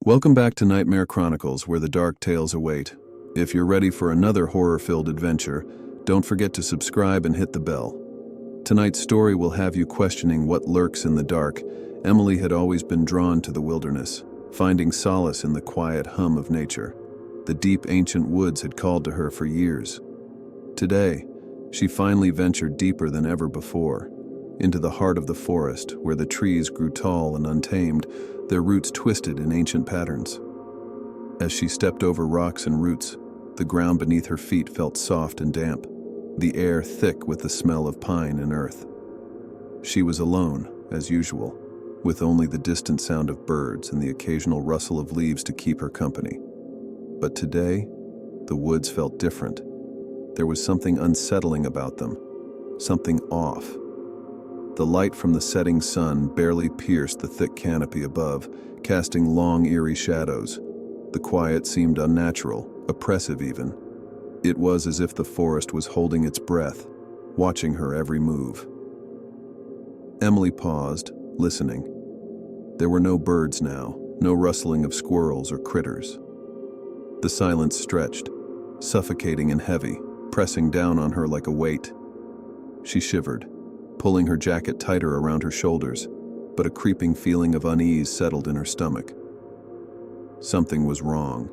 Welcome back to Nightmare Chronicles, where the dark tales await. If you're ready for another horror-filled adventure, don't forget to subscribe and hit the bell. Tonight's story will have you questioning what lurks in the dark. Emily had always been drawn to the wilderness, finding solace in the quiet hum of nature. The deep ancient woods had called to her for years. Today, she finally ventured deeper than ever before, into the heart of the forest, where the trees grew tall and untamed, their roots twisted in ancient patterns. As she stepped over rocks and roots, the ground beneath her feet felt soft and damp, the air thick with the smell of pine and earth. She was alone, as usual, with only the distant sound of birds and the occasional rustle of leaves to keep her company. But today, the woods felt different. There was something unsettling about them, something off. The light from the setting sun barely pierced the thick canopy above, casting long, eerie shadows. The quiet seemed unnatural, oppressive even. It was as if the forest was holding its breath, watching her every move. Emily paused, listening. There were no birds now, no rustling of squirrels or critters. The silence stretched, suffocating and heavy, pressing down on her like a weight. She shivered, pulling her jacket tighter around her shoulders, but a creeping feeling of unease settled in her stomach. Something was wrong.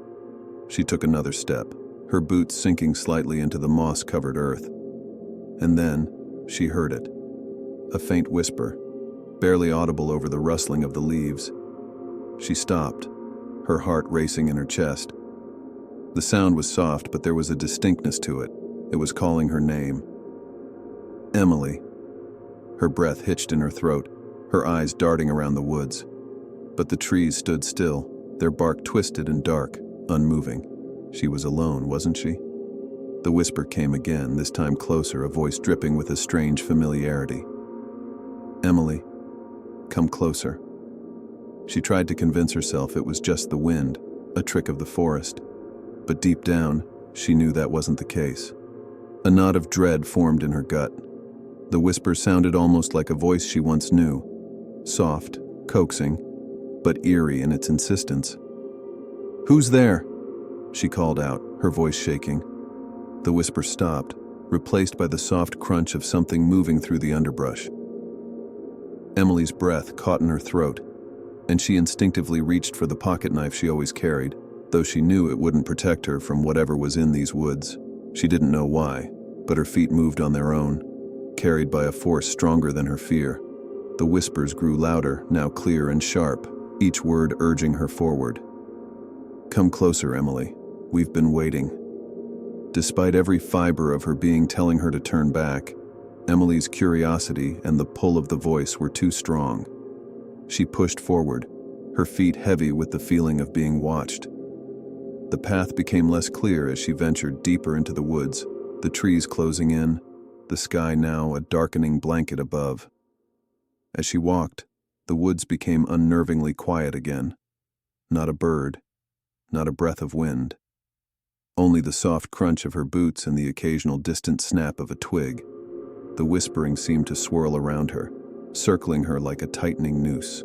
She took another step, her boots sinking slightly into the moss-covered earth. And then, she heard it. A faint whisper, barely audible over the rustling of the leaves. She stopped, her heart racing in her chest. The sound was soft, but there was a distinctness to it. It was calling her name. Emily. Her breath hitched in her throat, her eyes darting around the woods. But the trees stood still, their bark twisted and dark, unmoving. She was alone, wasn't she? The whisper came again, this time closer, a voice dripping with a strange familiarity. Emily, come closer. She tried to convince herself it was just the wind, a trick of the forest. But deep down, she knew that wasn't the case. A knot of dread formed in her gut. The whisper sounded almost like a voice she once knew, soft, coaxing, but eerie in its insistence. "Who's there?" she called out, her voice shaking. The whisper stopped, replaced by the soft crunch of something moving through the underbrush. Emily's breath caught in her throat, and she instinctively reached for the pocket knife she always carried, though she knew it wouldn't protect her from whatever was in these woods. She didn't know why, but her feet moved on their own, carried by a force stronger than her fear. The whispers grew louder, now clear and sharp, each word urging her forward. "Come closer, Emily. We've been waiting." Despite every fiber of her being telling her to turn back, Emily's curiosity and the pull of the voice were too strong. She pushed forward, her feet heavy with the feeling of being watched. The path became less clear as she ventured deeper into the woods, the trees closing in, the sky now a darkening blanket above. As she walked, the woods became unnervingly quiet again. Not a bird, not a breath of wind. Only the soft crunch of her boots and the occasional distant snap of a twig. The whispering seemed to swirl around her, circling her like a tightening noose.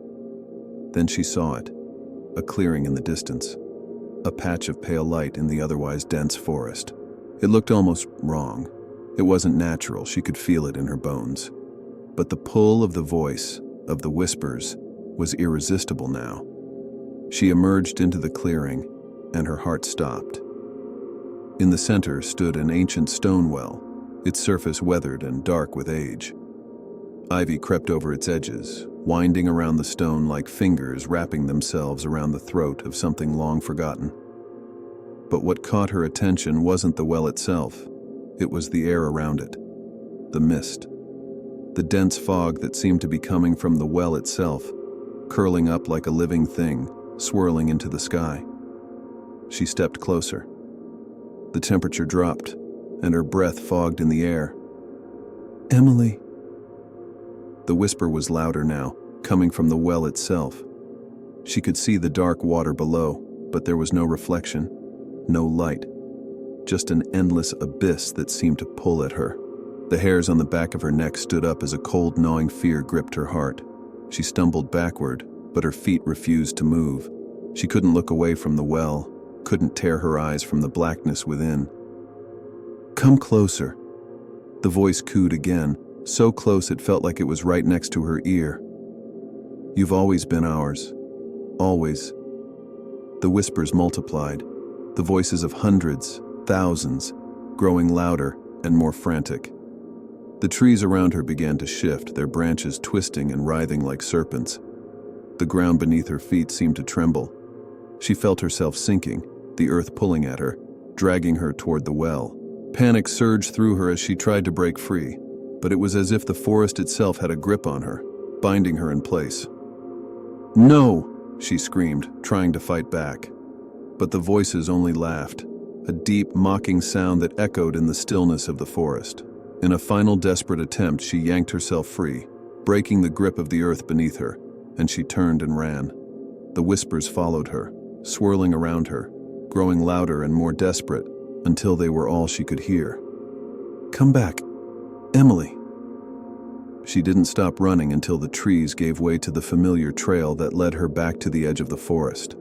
Then she saw it, a clearing in the distance, a patch of pale light in the otherwise dense forest. It looked almost wrong. It wasn't natural, she could feel it in her bones. But the pull of the voice, of the whispers, was irresistible now. She emerged into the clearing, and her heart stopped. In the center stood an ancient stone well, its surface weathered and dark with age. Ivy crept over its edges, winding around the stone like fingers wrapping themselves around the throat of something long forgotten. But what caught her attention wasn't the well itself. It was the air around it, the mist, the dense fog that seemed to be coming from the well itself, curling up like a living thing, swirling into the sky. She stepped closer. The temperature dropped, and her breath fogged in the air. "Emily." The whisper was louder now, coming from the well itself. She could see the dark water below, but there was no reflection, no light. Just an endless abyss that seemed to pull at her. The hairs on the back of her neck stood up as a cold, gnawing fear gripped her heart. She stumbled backward, but her feet refused to move. She couldn't look away from the well, couldn't tear her eyes from the blackness within. "Come closer." The voice cooed again, so close it felt like it was right next to her ear. "You've always been ours. Always." The whispers multiplied, the voices of hundreds, thousands, growing louder and more frantic. The trees around her began to shift, their branches twisting and writhing like serpents. The ground beneath her feet seemed to tremble. She felt herself sinking, the earth pulling at her, dragging her toward the well. Panic surged through her as she tried to break free, but it was as if the forest itself had a grip on her, binding her in place. "No!" she screamed, trying to fight back. But the voices only laughed, a deep, mocking sound that echoed in the stillness of the forest. In a final desperate attempt, she yanked herself free, breaking the grip of the earth beneath her, and she turned and ran. The whispers followed her, swirling around her, growing louder and more desperate, until they were all she could hear. "Come back, Emily." She didn't stop running until the trees gave way to the familiar trail that led her back to the edge of the forest.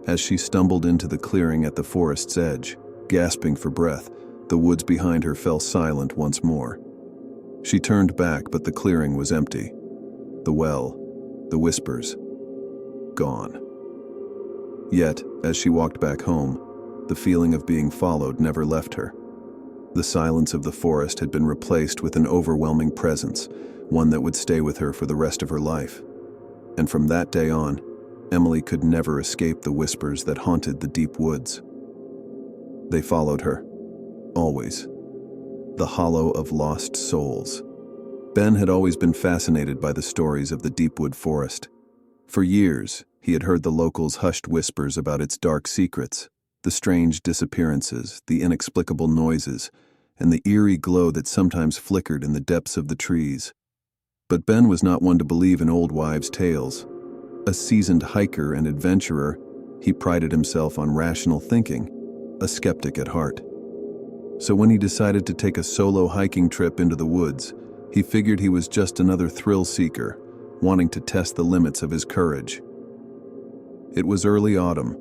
As she stumbled into the clearing at the forest's edge, gasping for breath, the woods behind her fell silent once more. She turned back, but the clearing was empty. The well, the whispers, gone. Yet, as she walked back home, the feeling of being followed never left her. The silence of the forest had been replaced with an overwhelming presence, one that would stay with her for the rest of her life. And from that day on, Emily could never escape the whispers that haunted the deep woods. They followed her, always. The hollow of lost souls. Ben had always been fascinated by the stories of the Deepwood Forest. For years, he had heard the locals' hushed whispers about its dark secrets, the strange disappearances, the inexplicable noises, and the eerie glow that sometimes flickered in the depths of the trees. But Ben was not one to believe in old wives' tales. A seasoned hiker and adventurer, he prided himself on rational thinking, a skeptic at heart. So when he decided to take a solo hiking trip into the woods, he figured he was just another thrill seeker, wanting to test the limits of his courage. It was early autumn,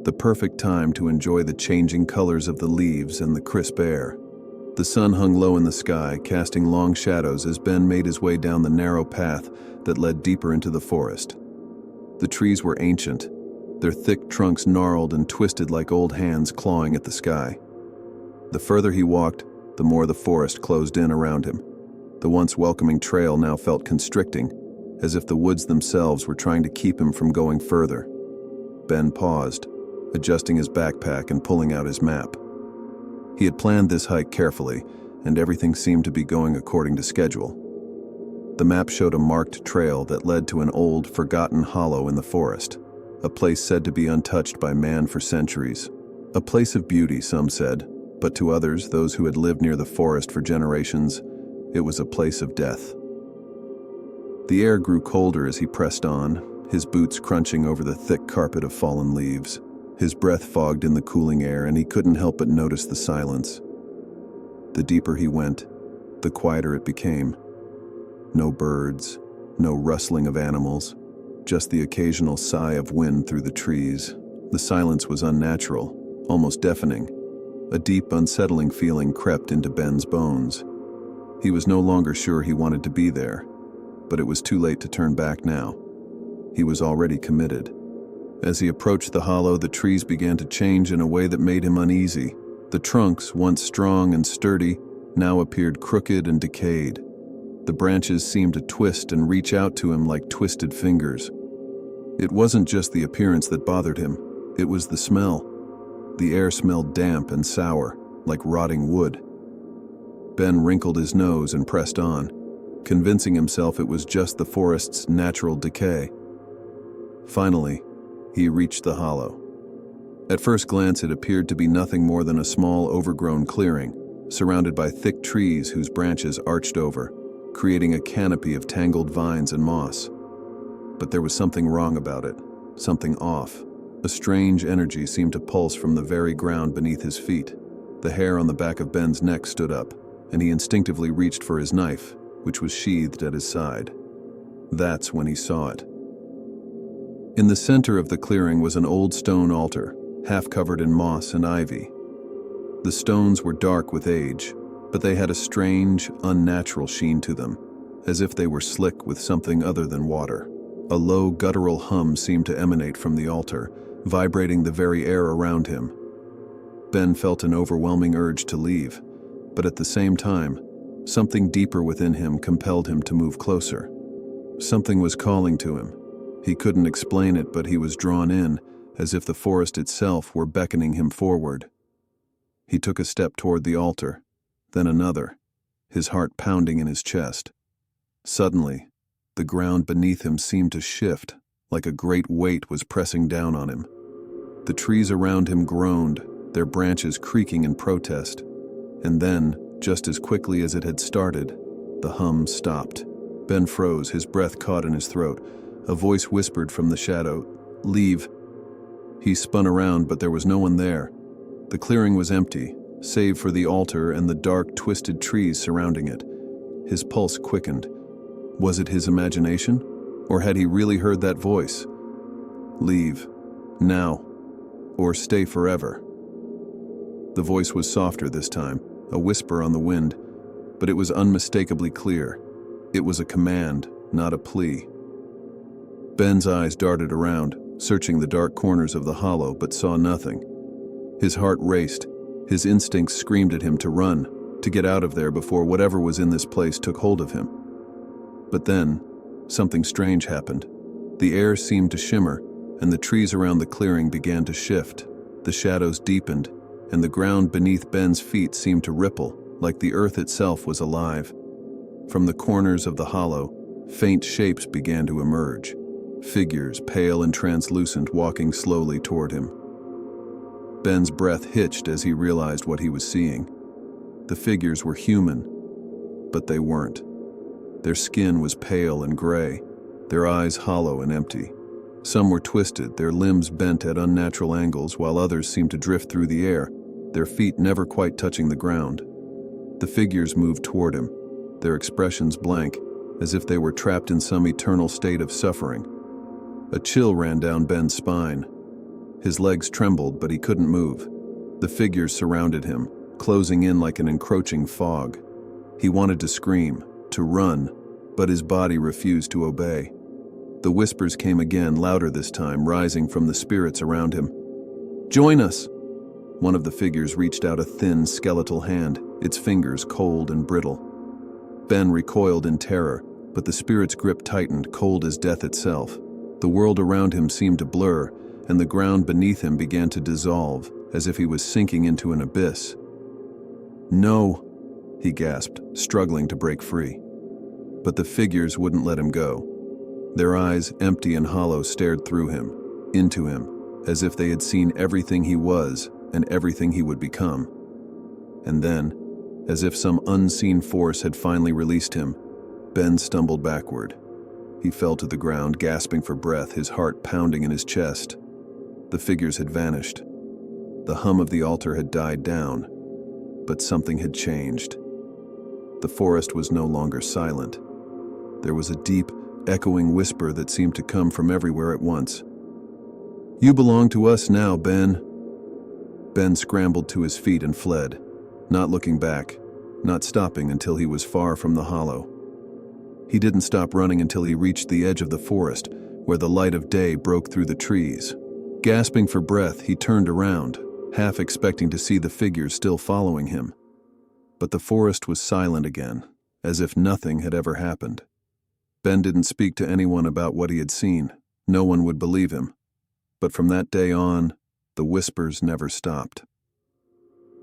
the perfect time to enjoy the changing colors of the leaves and the crisp air. The sun hung low in the sky, casting long shadows as Ben made his way down the narrow path that led deeper into the forest. The trees were ancient, their thick trunks gnarled and twisted like old hands clawing at the sky. The further he walked, the more the forest closed in around him. The once welcoming trail now felt constricting, as if the woods themselves were trying to keep him from going further. Ben paused, adjusting his backpack and pulling out his map. He had planned this hike carefully, and everything seemed to be going according to schedule. The map showed a marked trail that led to an old, forgotten hollow in the forest, a place said to be untouched by man for centuries. A place of beauty, some said, but to others, those who had lived near the forest for generations, it was a place of death. The air grew colder as he pressed on, his boots crunching over the thick carpet of fallen leaves. His breath fogged in the cooling air, and he couldn't help but notice the silence. The deeper he went, the quieter it became. No birds, no rustling of animals, just the occasional sigh of wind through the trees. The silence was unnatural, almost deafening. A deep, unsettling feeling crept into Ben's bones. He was no longer sure he wanted to be there, but it was too late to turn back now. He was already committed. As he approached the hollow, the trees began to change in a way that made him uneasy. The trunks, once strong and sturdy, now appeared crooked and decayed. The branches seemed to twist and reach out to him like twisted fingers. It wasn't just the appearance that bothered him, it was the smell. The air smelled damp and sour, like rotting wood. Ben wrinkled his nose and pressed on, convincing himself it was just the forest's natural decay. Finally, he reached the hollow. At first glance, it appeared to be nothing more than a small, overgrown clearing, surrounded by thick trees whose branches arched over, creating a canopy of tangled vines and moss. But there was something wrong about it, something off. A strange energy seemed to pulse from the very ground beneath his feet. The hair on the back of Ben's neck stood up, and he instinctively reached for his knife, which was sheathed at his side. That's when he saw it. In the center of the clearing was an old stone altar, half covered in moss and ivy. The stones were dark with age, but they had a strange, unnatural sheen to them, as if they were slick with something other than water. A low, guttural hum seemed to emanate from the altar, vibrating the very air around him. Ben felt an overwhelming urge to leave, but at the same time, something deeper within him compelled him to move closer. Something was calling to him. He couldn't explain it, but he was drawn in, as if the forest itself were beckoning him forward. He took a step toward the altar, then another, his heart pounding in his chest. Suddenly, the ground beneath him seemed to shift, like a great weight was pressing down on him. The trees around him groaned, their branches creaking in protest. And then, just as quickly as it had started, the hum stopped. Ben froze, his breath caught in his throat. A voice whispered from the shadow, "Leave." He spun around, but there was no one there. The clearing was empty, save for the altar and the dark, twisted trees surrounding it. His pulse quickened. Was it his imagination? Or had he really heard that voice? Leave. Now. Or stay forever. The voice was softer this time, a whisper on the wind, but it was unmistakably clear. It was a command, not a plea. Ben's eyes darted around, searching the dark corners of the hollow, but saw nothing. His heart raced. His instincts screamed at him to run, to get out of there before whatever was in this place took hold of him. But then, something strange happened. The air seemed to shimmer, and the trees around the clearing began to shift. The shadows deepened, and the ground beneath Ben's feet seemed to ripple, like the earth itself was alive. From the corners of the hollow, faint shapes began to emerge. Figures, pale and translucent, walking slowly toward him. Ben's breath hitched as he realized what he was seeing. The figures were human, but they weren't. Their skin was pale and gray, their eyes hollow and empty. Some were twisted, their limbs bent at unnatural angles, while others seemed to drift through the air, their feet never quite touching the ground. The figures moved toward him, their expressions blank, as if they were trapped in some eternal state of suffering. A chill ran down Ben's spine. His legs trembled, but he couldn't move. The figures surrounded him, closing in like an encroaching fog. He wanted to scream, to run, but his body refused to obey. The whispers came again, louder this time, rising from the spirits around him. "Join us!" One of the figures reached out a thin, skeletal hand, its fingers cold and brittle. Ben recoiled in terror, but the spirit's grip tightened, cold as death itself. The world around him seemed to blur, and the ground beneath him began to dissolve, as if he was sinking into an abyss. "No," he gasped, struggling to break free. But the figures wouldn't let him go. Their eyes, empty and hollow, stared through him, into him, as if they had seen everything he was and everything he would become. And then, as if some unseen force had finally released him, Ben stumbled backward. He fell to the ground, gasping for breath, his heart pounding in his chest. The figures had vanished. The hum of the altar had died down, but something had changed. The forest was no longer silent. There was a deep, echoing whisper that seemed to come from everywhere at once. "You belong to us now, Ben." Ben scrambled to his feet and fled, not looking back, not stopping until he was far from the hollow. He didn't stop running until he reached the edge of the forest, where the light of day broke through the trees. Gasping for breath, he turned around, half expecting to see the figures still following him. But the forest was silent again, as if nothing had ever happened. Ben didn't speak to anyone about what he had seen. No one would believe him. But from that day on, the whispers never stopped.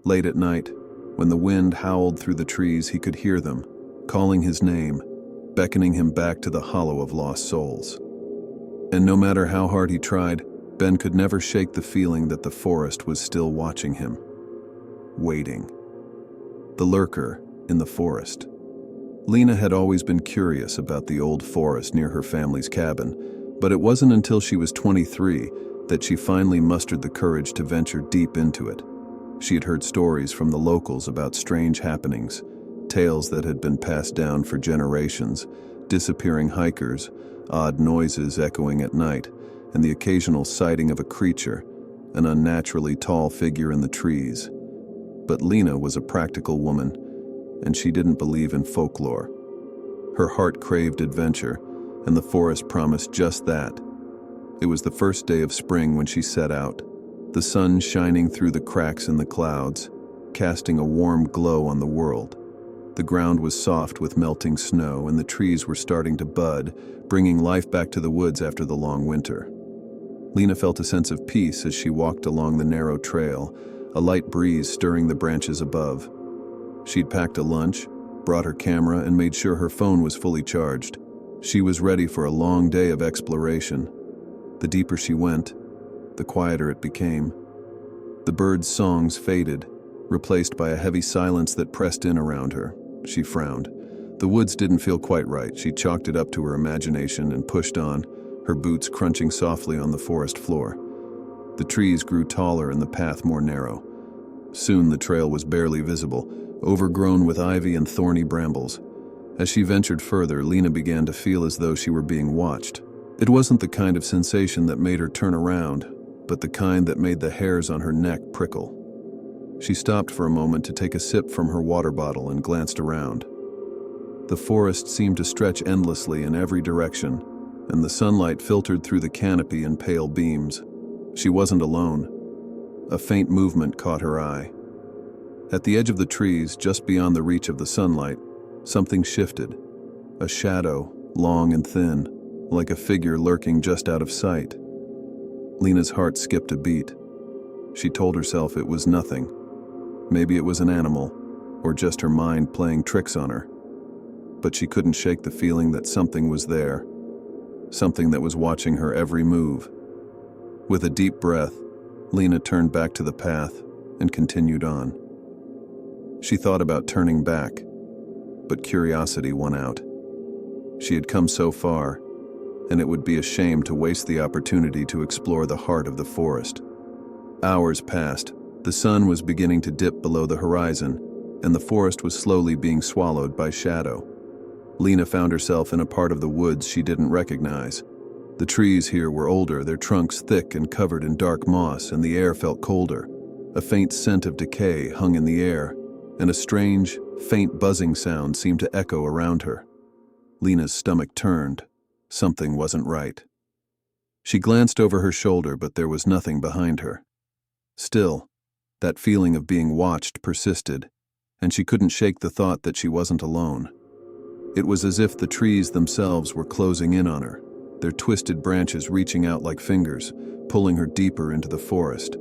Late at night, when the wind howled through the trees, he could hear them, calling his name, beckoning him back to the hollow of lost souls. And no matter how hard he tried, Ben could never shake the feeling that the forest was still watching him, waiting. The lurker in the forest. Lena had always been curious about the old forest near her family's cabin, but it wasn't until she was 23 that she finally mustered the courage to venture deep into it. She had heard stories from the locals about strange happenings, tales that had been passed down for generations, disappearing hikers, odd noises echoing at night, and the occasional sighting of a creature, an unnaturally tall figure in the trees. But Lena was a practical woman, and she didn't believe in folklore. Her heart craved adventure, and the forest promised just that. It was the first day of spring when she set out, the sun shining through the cracks in the clouds, casting a warm glow on the world. The ground was soft with melting snow, and the trees were starting to bud, bringing life back to the woods after the long winter. Lena felt a sense of peace as she walked along the narrow trail, a light breeze stirring the branches above. She'd packed a lunch, brought her camera, and made sure her phone was fully charged. She was ready for a long day of exploration. The deeper she went, the quieter it became. The birds' songs faded, replaced by a heavy silence that pressed in around her. She frowned. The woods didn't feel quite right. She chalked it up to her imagination and pushed on, her boots crunching softly on the forest floor. The trees grew taller and the path more narrow. Soon the trail was barely visible, overgrown with ivy and thorny brambles. As she ventured further, Lena began to feel as though she were being watched. It wasn't the kind of sensation that made her turn around, but the kind that made the hairs on her neck prickle. She stopped for a moment to take a sip from her water bottle and glanced around. The forest seemed to stretch endlessly in every direction, and the sunlight filtered through the canopy in pale beams. She wasn't alone. A faint movement caught her eye. At the edge of the trees, just beyond the reach of the sunlight, something shifted. A shadow, long and thin, like a figure lurking just out of sight. Lena's heart skipped a beat. She told herself it was nothing. Maybe it was an animal, or just her mind playing tricks on her. But she couldn't shake the feeling that something was there, something that was watching her every move. With a deep breath, Lena turned back to the path and continued on. She thought about turning back, but curiosity won out. She had come so far, and it would be a shame to waste the opportunity to explore the heart of the forest. Hours passed. The sun was beginning to dip below the horizon, and the forest was slowly being swallowed by shadow. Lena found herself in a part of the woods she didn't recognize. The trees here were older, their trunks thick and covered in dark moss, and the air felt colder. A faint scent of decay hung in the air, and a strange, faint buzzing sound seemed to echo around her. Lena's stomach turned. Something wasn't right. She glanced over her shoulder, but there was nothing behind her. Still, that feeling of being watched persisted, and she couldn't shake the thought that she wasn't alone. It was as if the trees themselves were closing in on her, their twisted branches reaching out like fingers, pulling her deeper into the forest.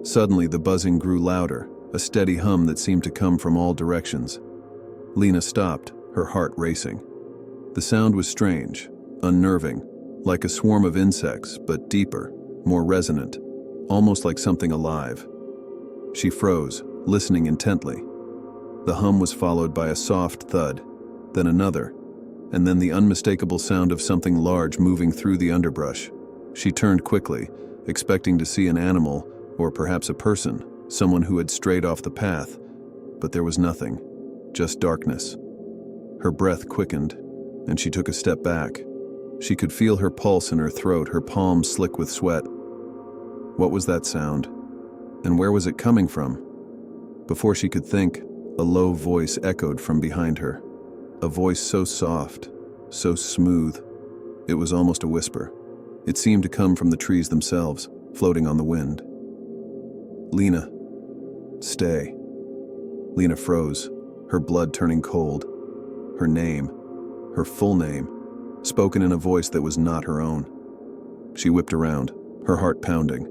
Suddenly, the buzzing grew louder, a steady hum that seemed to come from all directions. Lena stopped, her heart racing. The sound was strange, unnerving, like a swarm of insects, but deeper, more resonant, almost like something alive. She froze, listening intently. The hum was followed by a soft thud, then another, and then the unmistakable sound of something large moving through the underbrush. She turned quickly, expecting to see an animal, or perhaps a person, someone who had strayed off the path, but there was nothing, just darkness. Her breath quickened, and she took a step back. She could feel her pulse in her throat, her palms slick with sweat. What was that sound? And where was it coming from? Before she could think, a low voice echoed from behind her. A voice so soft, so smooth. It was almost a whisper. It seemed to come from the trees themselves, floating on the wind. Lena, stay. Lena froze, her blood turning cold. Her name, her full name, spoken in a voice that was not her own. She whipped around, her heart pounding.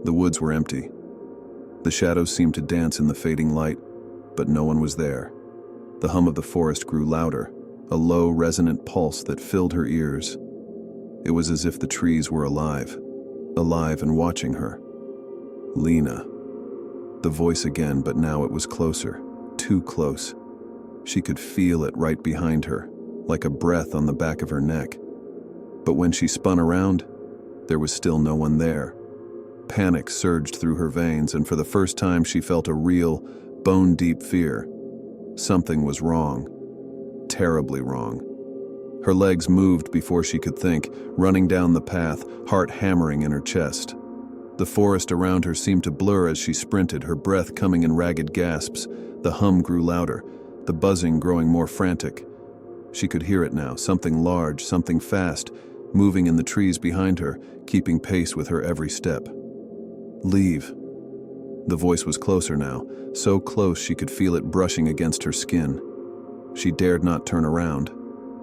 The woods were empty. The shadows seemed to dance in the fading light, but no one was there. The hum of the forest grew louder, a low, resonant pulse that filled her ears. It was as if the trees were alive and watching her. Lena. The voice again, but now it was closer, too close. She could feel it right behind her, like a breath on the back of her neck. But when she spun around, there was still no one there. Panic surged through her veins, and for the first time she felt a real, bone-deep fear. Something was wrong. Terribly wrong. Her legs moved before she could think, running down the path, heart hammering in her chest. The forest around her seemed to blur as she sprinted, her breath coming in ragged gasps. The hum grew louder, the buzzing growing more frantic. She could hear it now, something large, something fast, moving in the trees behind her, keeping pace with her every step. "Leave." The voice was closer now, so close she could feel it brushing against her skin. She dared not turn around.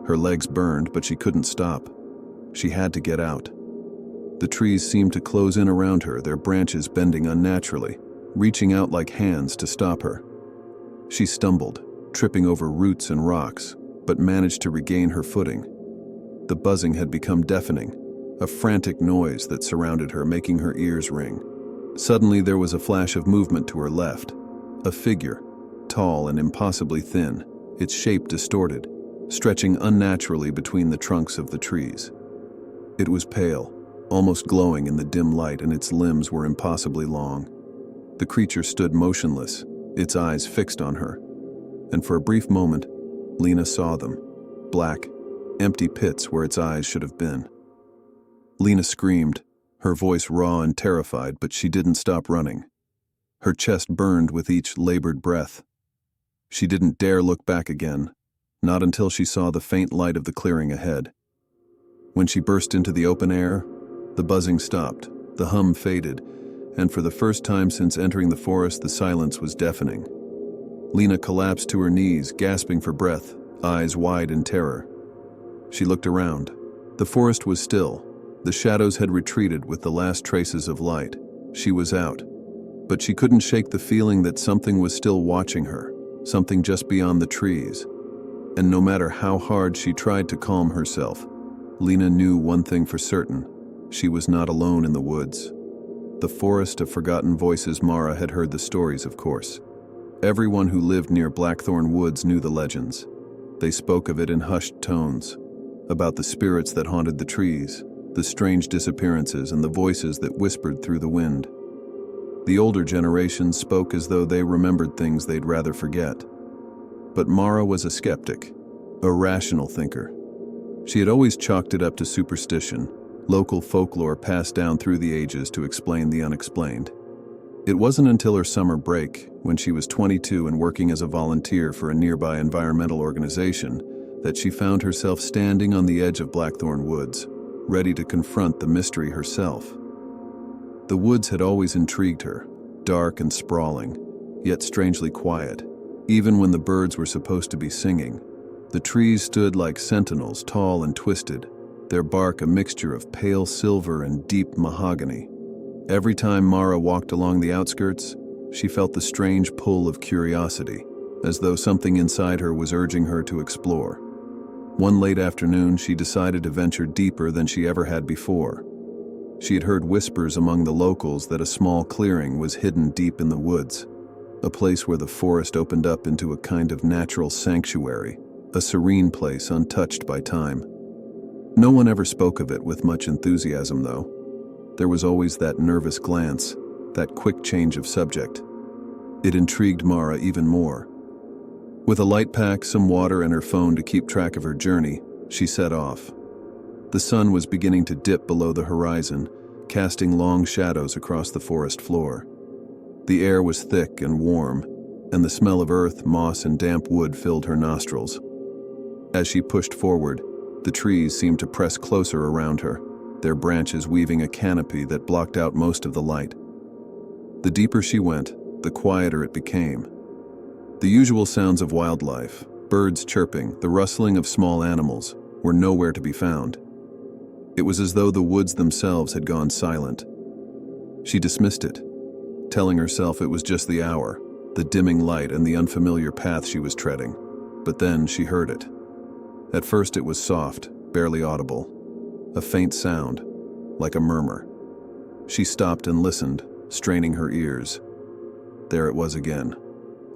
Her legs burned, but she couldn't stop. She had to get out. The trees seemed to close in around her, their branches bending unnaturally, reaching out like hands to stop her. She stumbled, tripping over roots and rocks, but managed to regain her footing. The buzzing had become deafening, a frantic noise that surrounded her, making her ears ring. Suddenly there was a flash of movement to her left. A figure, tall and impossibly thin, its shape distorted, stretching unnaturally between the trunks of the trees. It was pale, almost glowing in the dim light, and its limbs were impossibly long. The creature stood motionless, its eyes fixed on her. And for a brief moment, Lena saw them, black, empty pits where its eyes should have been. Lena screamed, her voice raw and terrified, but she didn't stop running. Her chest burned with each labored breath. She didn't dare look back again, not until she saw the faint light of the clearing ahead. When she burst into the open air, the buzzing stopped, the hum faded, and for the first time since entering the forest, the silence was deafening. Lena collapsed to her knees, gasping for breath, eyes wide in terror. She looked around. The forest was still. The shadows had retreated with the last traces of light. She was out. But she couldn't shake the feeling that something was still watching her, something just beyond the trees. And no matter how hard she tried to calm herself, Lena knew one thing for certain. She was not alone in the woods. The forest of forgotten voices. Mara had heard the stories, of course. Everyone who lived near Blackthorn Woods knew the legends. They spoke of it in hushed tones, about the spirits that haunted the trees, the strange disappearances, and the voices that whispered through the wind. The older generations spoke as though they remembered things they'd rather forget. But Mara was a skeptic, a rational thinker. She had always chalked it up to superstition, local folklore passed down through the ages to explain the unexplained. It wasn't until her summer break, when she was 22 and working as a volunteer for a nearby environmental organization, that she found herself standing on the edge of Blackthorn Woods, ready to confront the mystery herself. The woods had always intrigued her, dark and sprawling, yet strangely quiet. Even when the birds were supposed to be singing, the trees stood like sentinels, tall and twisted, their bark a mixture of pale silver and deep mahogany. Every time Mara walked along the outskirts, she felt the strange pull of curiosity, as though something inside her was urging her to explore. One late afternoon, she decided to venture deeper than she ever had before. She had heard whispers among the locals that a small clearing was hidden deep in the woods, a place where the forest opened up into a kind of natural sanctuary, a serene place untouched by time. No one ever spoke of it with much enthusiasm, though. There was always that nervous glance, that quick change of subject. It intrigued Mara even more. With a light pack, some water, and her phone to keep track of her journey, she set off. The sun was beginning to dip below the horizon, casting long shadows across the forest floor. The air was thick and warm, and the smell of earth, moss, and damp wood filled her nostrils. As she pushed forward, the trees seemed to press closer around her, their branches weaving a canopy that blocked out most of the light. The deeper she went, the quieter it became. The usual sounds of wildlife, birds chirping, the rustling of small animals, were nowhere to be found. It was as though the woods themselves had gone silent. She dismissed it, telling herself it was just the hour, the dimming light, and the unfamiliar path she was treading. But then she heard it. At first it was soft, barely audible, a faint sound, like a murmur. She stopped and listened, straining her ears. There it was again,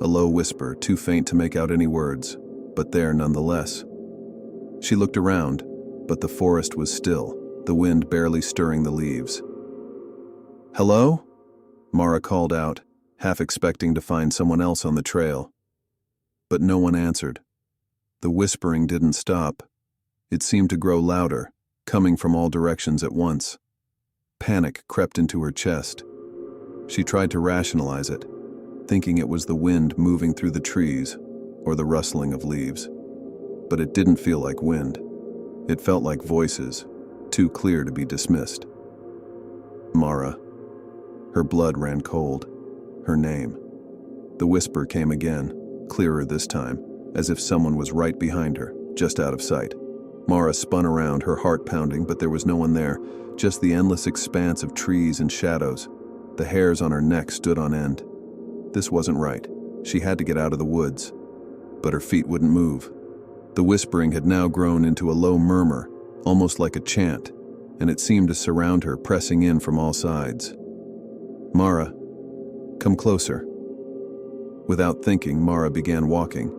a low whisper, too faint to make out any words, but there nonetheless. She looked around, but the forest was still, the wind barely stirring the leaves. "Hello?" Mara called out, half expecting to find someone else on the trail. But no one answered. The whispering didn't stop. It seemed to grow louder, coming from all directions at once. Panic crept into her chest. She tried to rationalize it, thinking it was the wind moving through the trees or the rustling of leaves. But it didn't feel like wind. It felt like voices, too clear to be dismissed. Mara. Her blood ran cold. Her name. The whisper came again, clearer this time, as if someone was right behind her, just out of sight. Mara spun around, her heart pounding, but there was no one there, just the endless expanse of trees and shadows. The hairs on her neck stood on end. This wasn't right. She had to get out of the woods. But her feet wouldn't move. The whispering had now grown into a low murmur, almost like a chant, and it seemed to surround her, pressing in from all sides. Mara, come closer. Without thinking, Mara began walking.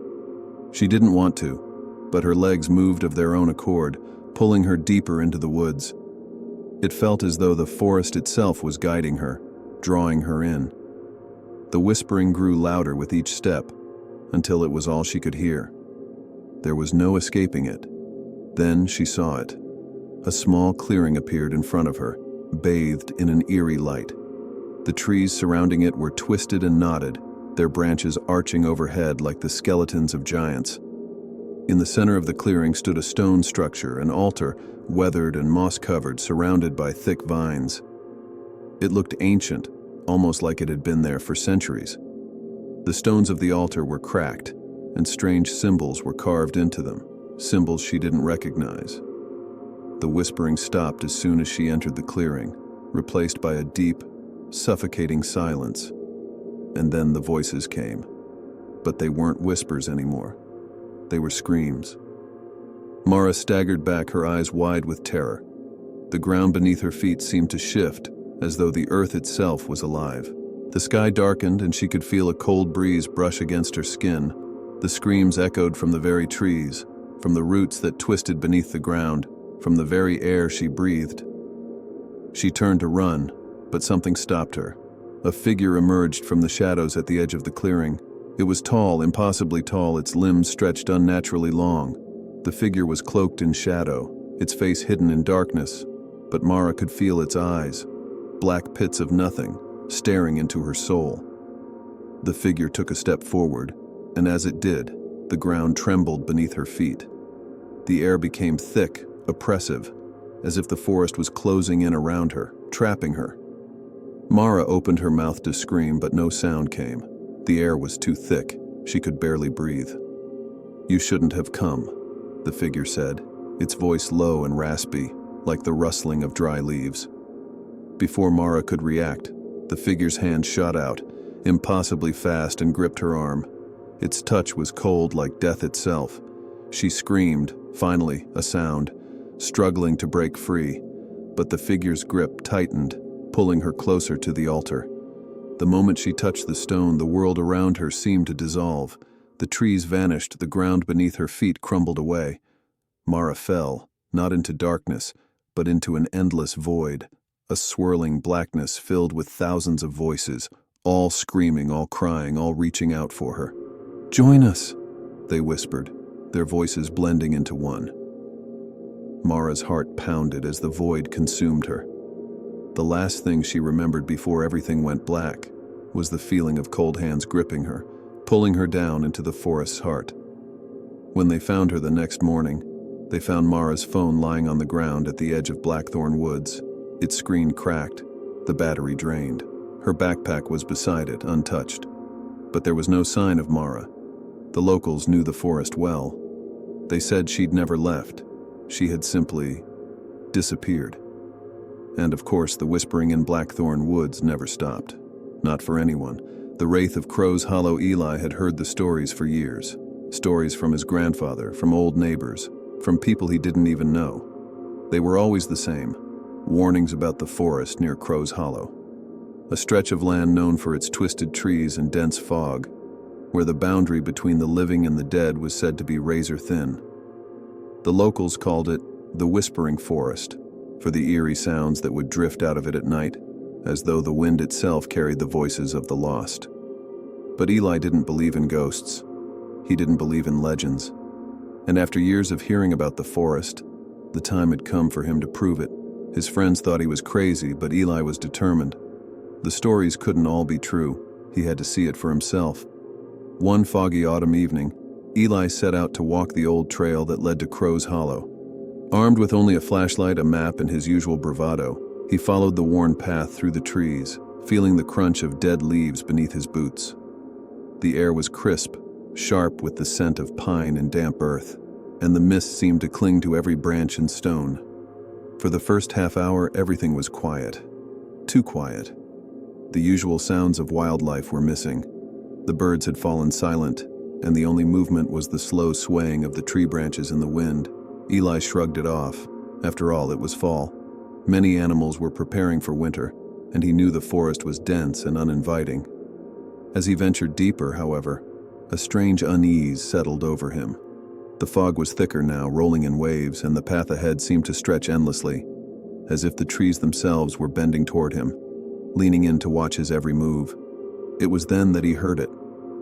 She didn't want to, but her legs moved of their own accord, pulling her deeper into the woods. It felt as though the forest itself was guiding her, drawing her in. The whispering grew louder with each step, until it was all she could hear. There was no escaping it. Then she saw it. A small clearing appeared in front of her, bathed in an eerie light. The trees surrounding it were twisted and knotted, their branches arching overhead like the skeletons of giants. In the center of the clearing stood a stone structure, an altar, weathered and moss-covered, surrounded by thick vines. It looked ancient, almost like it had been there for centuries. The stones of the altar were cracked, and strange symbols were carved into them, symbols she didn't recognize. The whispering stopped as soon as she entered the clearing, replaced by a deep, suffocating silence. And then the voices came. But they weren't whispers anymore. They were screams. Mara staggered back, her eyes wide with terror. The ground beneath her feet seemed to shift, as though the earth itself was alive. The sky darkened, and she could feel a cold breeze brush against her skin. The screams echoed from the very trees, from the roots that twisted beneath the ground, from the very air she breathed. She turned to run, but something stopped her. A figure emerged from the shadows at the edge of the clearing. It was tall, impossibly tall, its limbs stretched unnaturally long. The figure was cloaked in shadow, its face hidden in darkness, but Mara could feel its eyes, black pits of nothing, staring into her soul. The figure took a step forward, and as it did, the ground trembled beneath her feet. The air became thick, oppressive, as if the forest was closing in around her, trapping her. Mara opened her mouth to scream, but no sound came. The air was too thick. She could barely breathe. "You shouldn't have come," the figure said, its voice low and raspy, like the rustling of dry leaves. Before Mara could react, the figure's hand shot out, impossibly fast, and gripped her arm. Its touch was cold like death itself. She screamed, finally, a sound, struggling to break free, but the figure's grip tightened, pulling her closer to the altar. The moment she touched the stone, the world around her seemed to dissolve. The trees vanished, the ground beneath her feet crumbled away. Mara fell, not into darkness, but into an endless void, a swirling blackness filled with thousands of voices, all screaming, all crying, all reaching out for her. "Join us," they whispered, their voices blending into one. Mara's heart pounded as the void consumed her. The last thing she remembered before everything went black was the feeling of cold hands gripping her, pulling her down into the forest's heart. When they found her the next morning, they found Mara's phone lying on the ground at the edge of Blackthorn Woods, its screen cracked, the battery drained. Her backpack was beside it, untouched. But there was no sign of Mara. The locals knew the forest well. They said she'd never left. She had simply disappeared. And of course, the whispering in Blackthorn Woods never stopped. Not for anyone. The wraith of Crow's Hollow Eli had heard the stories for years. Stories from his grandfather, from old neighbors, from people he didn't even know. They were always the same. Warnings about the forest near Crow's Hollow. A stretch of land known for its twisted trees and dense fog, where the boundary between the living and the dead was said to be razor thin. The locals called it the Whispering Forest, for the eerie sounds that would drift out of it at night, as though the wind itself carried the voices of the lost. But Eli didn't believe in ghosts. He didn't believe in legends. And after years of hearing about the forest, the time had come for him to prove it. His friends thought he was crazy, but Eli was determined. The stories couldn't all be true. He had to see it for himself. One foggy autumn evening, Eli set out to walk the old trail that led to Crow's Hollow. Armed with only a flashlight, a map, and his usual bravado, he followed the worn path through the trees, feeling the crunch of dead leaves beneath his boots. The air was crisp, sharp with the scent of pine and damp earth, and the mist seemed to cling to every branch and stone. For the first half hour, everything was quiet. Too quiet. The usual sounds of wildlife were missing. The birds had fallen silent, and the only movement was the slow swaying of the tree branches in the wind. Eli shrugged it off. After all, it was fall. Many animals were preparing for winter, and he knew the forest was dense and uninviting. As he ventured deeper, however, a strange unease settled over him. The fog was thicker now, rolling in waves, and the path ahead seemed to stretch endlessly, as if the trees themselves were bending toward him, leaning in to watch his every move. It was then that he heard it,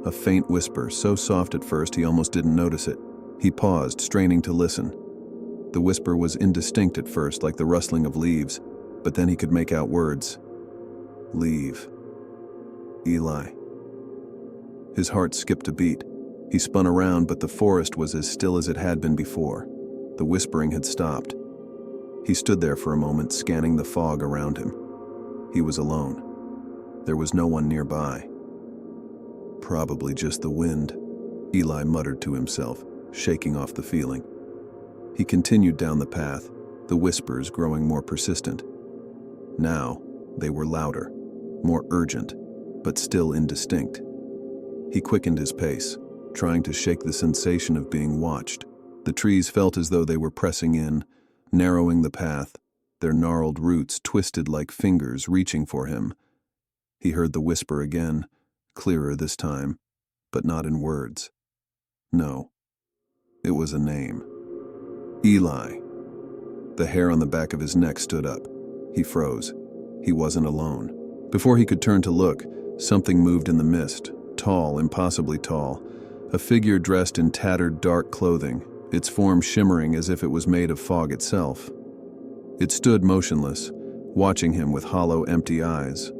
a faint whisper, so soft at first he almost didn't notice it. He paused, straining to listen. The whisper was indistinct at first, like the rustling of leaves, but then he could make out words. Leave. Eli. His heart skipped a beat. He spun around, but the forest was as still as it had been before. The whispering had stopped. He stood there for a moment, scanning the fog around him. He was alone. There was no one nearby. Probably just the wind, Eli muttered to himself, shaking off the feeling. He continued down the path, the whispers growing more persistent. Now, they were louder, more urgent, but still indistinct. He quickened his pace, trying to shake the sensation of being watched. The trees felt as though they were pressing in, narrowing the path, their gnarled roots twisted like fingers reaching for him. He heard the whisper again, clearer this time, but not in words. No, it was a name. Eli. The hair on the back of his neck stood up. He froze. He wasn't alone. Before he could turn to look, something moved in the mist, tall, impossibly tall, a figure dressed in tattered dark clothing, its form shimmering as if it was made of fog itself. It stood motionless, watching him with hollow, empty eyes.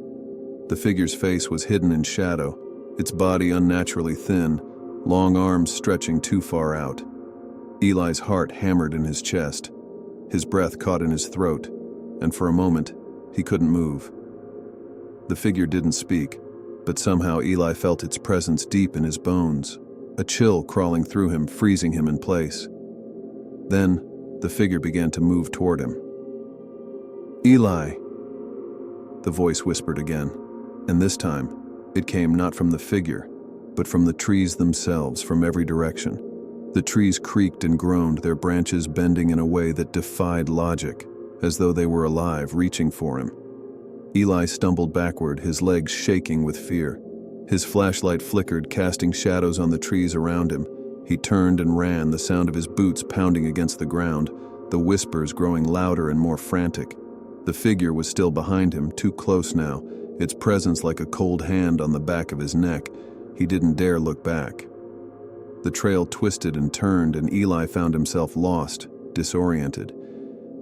The figure's face was hidden in shadow, its body unnaturally thin, long arms stretching too far out. Eli's heart hammered in his chest. His breath caught in his throat, and for a moment, he couldn't move. The figure didn't speak, but somehow Eli felt its presence deep in his bones, a chill crawling through him, freezing him in place. Then, the figure began to move toward him. Eli, the voice whispered again, and this time, it came not from the figure, but from the trees themselves, from every direction. The trees creaked and groaned, their branches bending in a way that defied logic, as though they were alive, reaching for him. Eli stumbled backward, his legs shaking with fear. His flashlight flickered, casting shadows on the trees around him. He turned and ran, the sound of his boots pounding against the ground, the whispers growing louder and more frantic. The figure was still behind him, too close now, its presence like a cold hand on the back of his neck. He didn't dare look back. The trail twisted and turned, and Eli found himself lost, disoriented.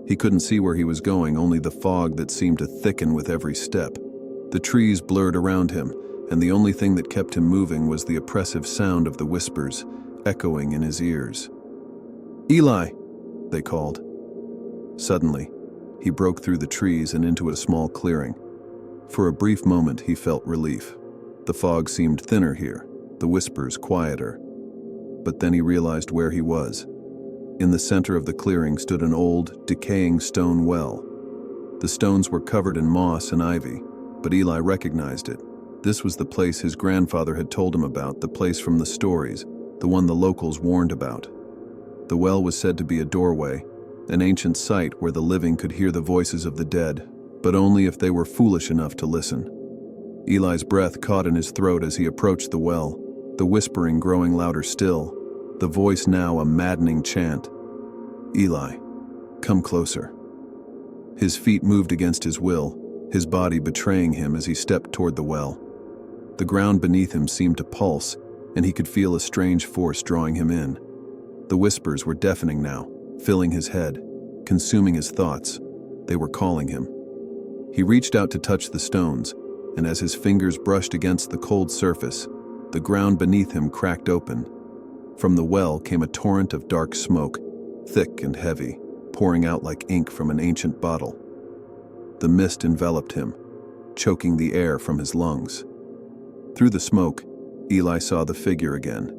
He couldn't see where he was going, only the fog that seemed to thicken with every step. The trees blurred around him, and the only thing that kept him moving was the oppressive sound of the whispers, echoing in his ears. Eli, they called. Suddenly, he broke through the trees and into a small clearing. For a brief moment, he felt relief. The fog seemed thinner here, the whispers quieter. But then he realized where he was. In the center of the clearing stood an old, decaying stone well. The stones were covered in moss and ivy, but Eli recognized it. This was the place his grandfather had told him about, the place from the stories, the one the locals warned about. The well was said to be a doorway, an ancient site where the living could hear the voices of the dead, but only if they were foolish enough to listen. Eli's breath caught in his throat as he approached the well, the whispering growing louder still, the voice now a maddening chant. Eli, come closer. His feet moved against his will, his body betraying him as he stepped toward the well. The ground beneath him seemed to pulse, and he could feel a strange force drawing him in. The whispers were deafening now, filling his head, consuming his thoughts. They were calling him. He reached out to touch the stones, and as his fingers brushed against the cold surface, the ground beneath him cracked open. From the well came a torrent of dark smoke, thick and heavy, pouring out like ink from an ancient bottle. The mist enveloped him, choking the air from his lungs. Through the smoke, Eli saw the figure again,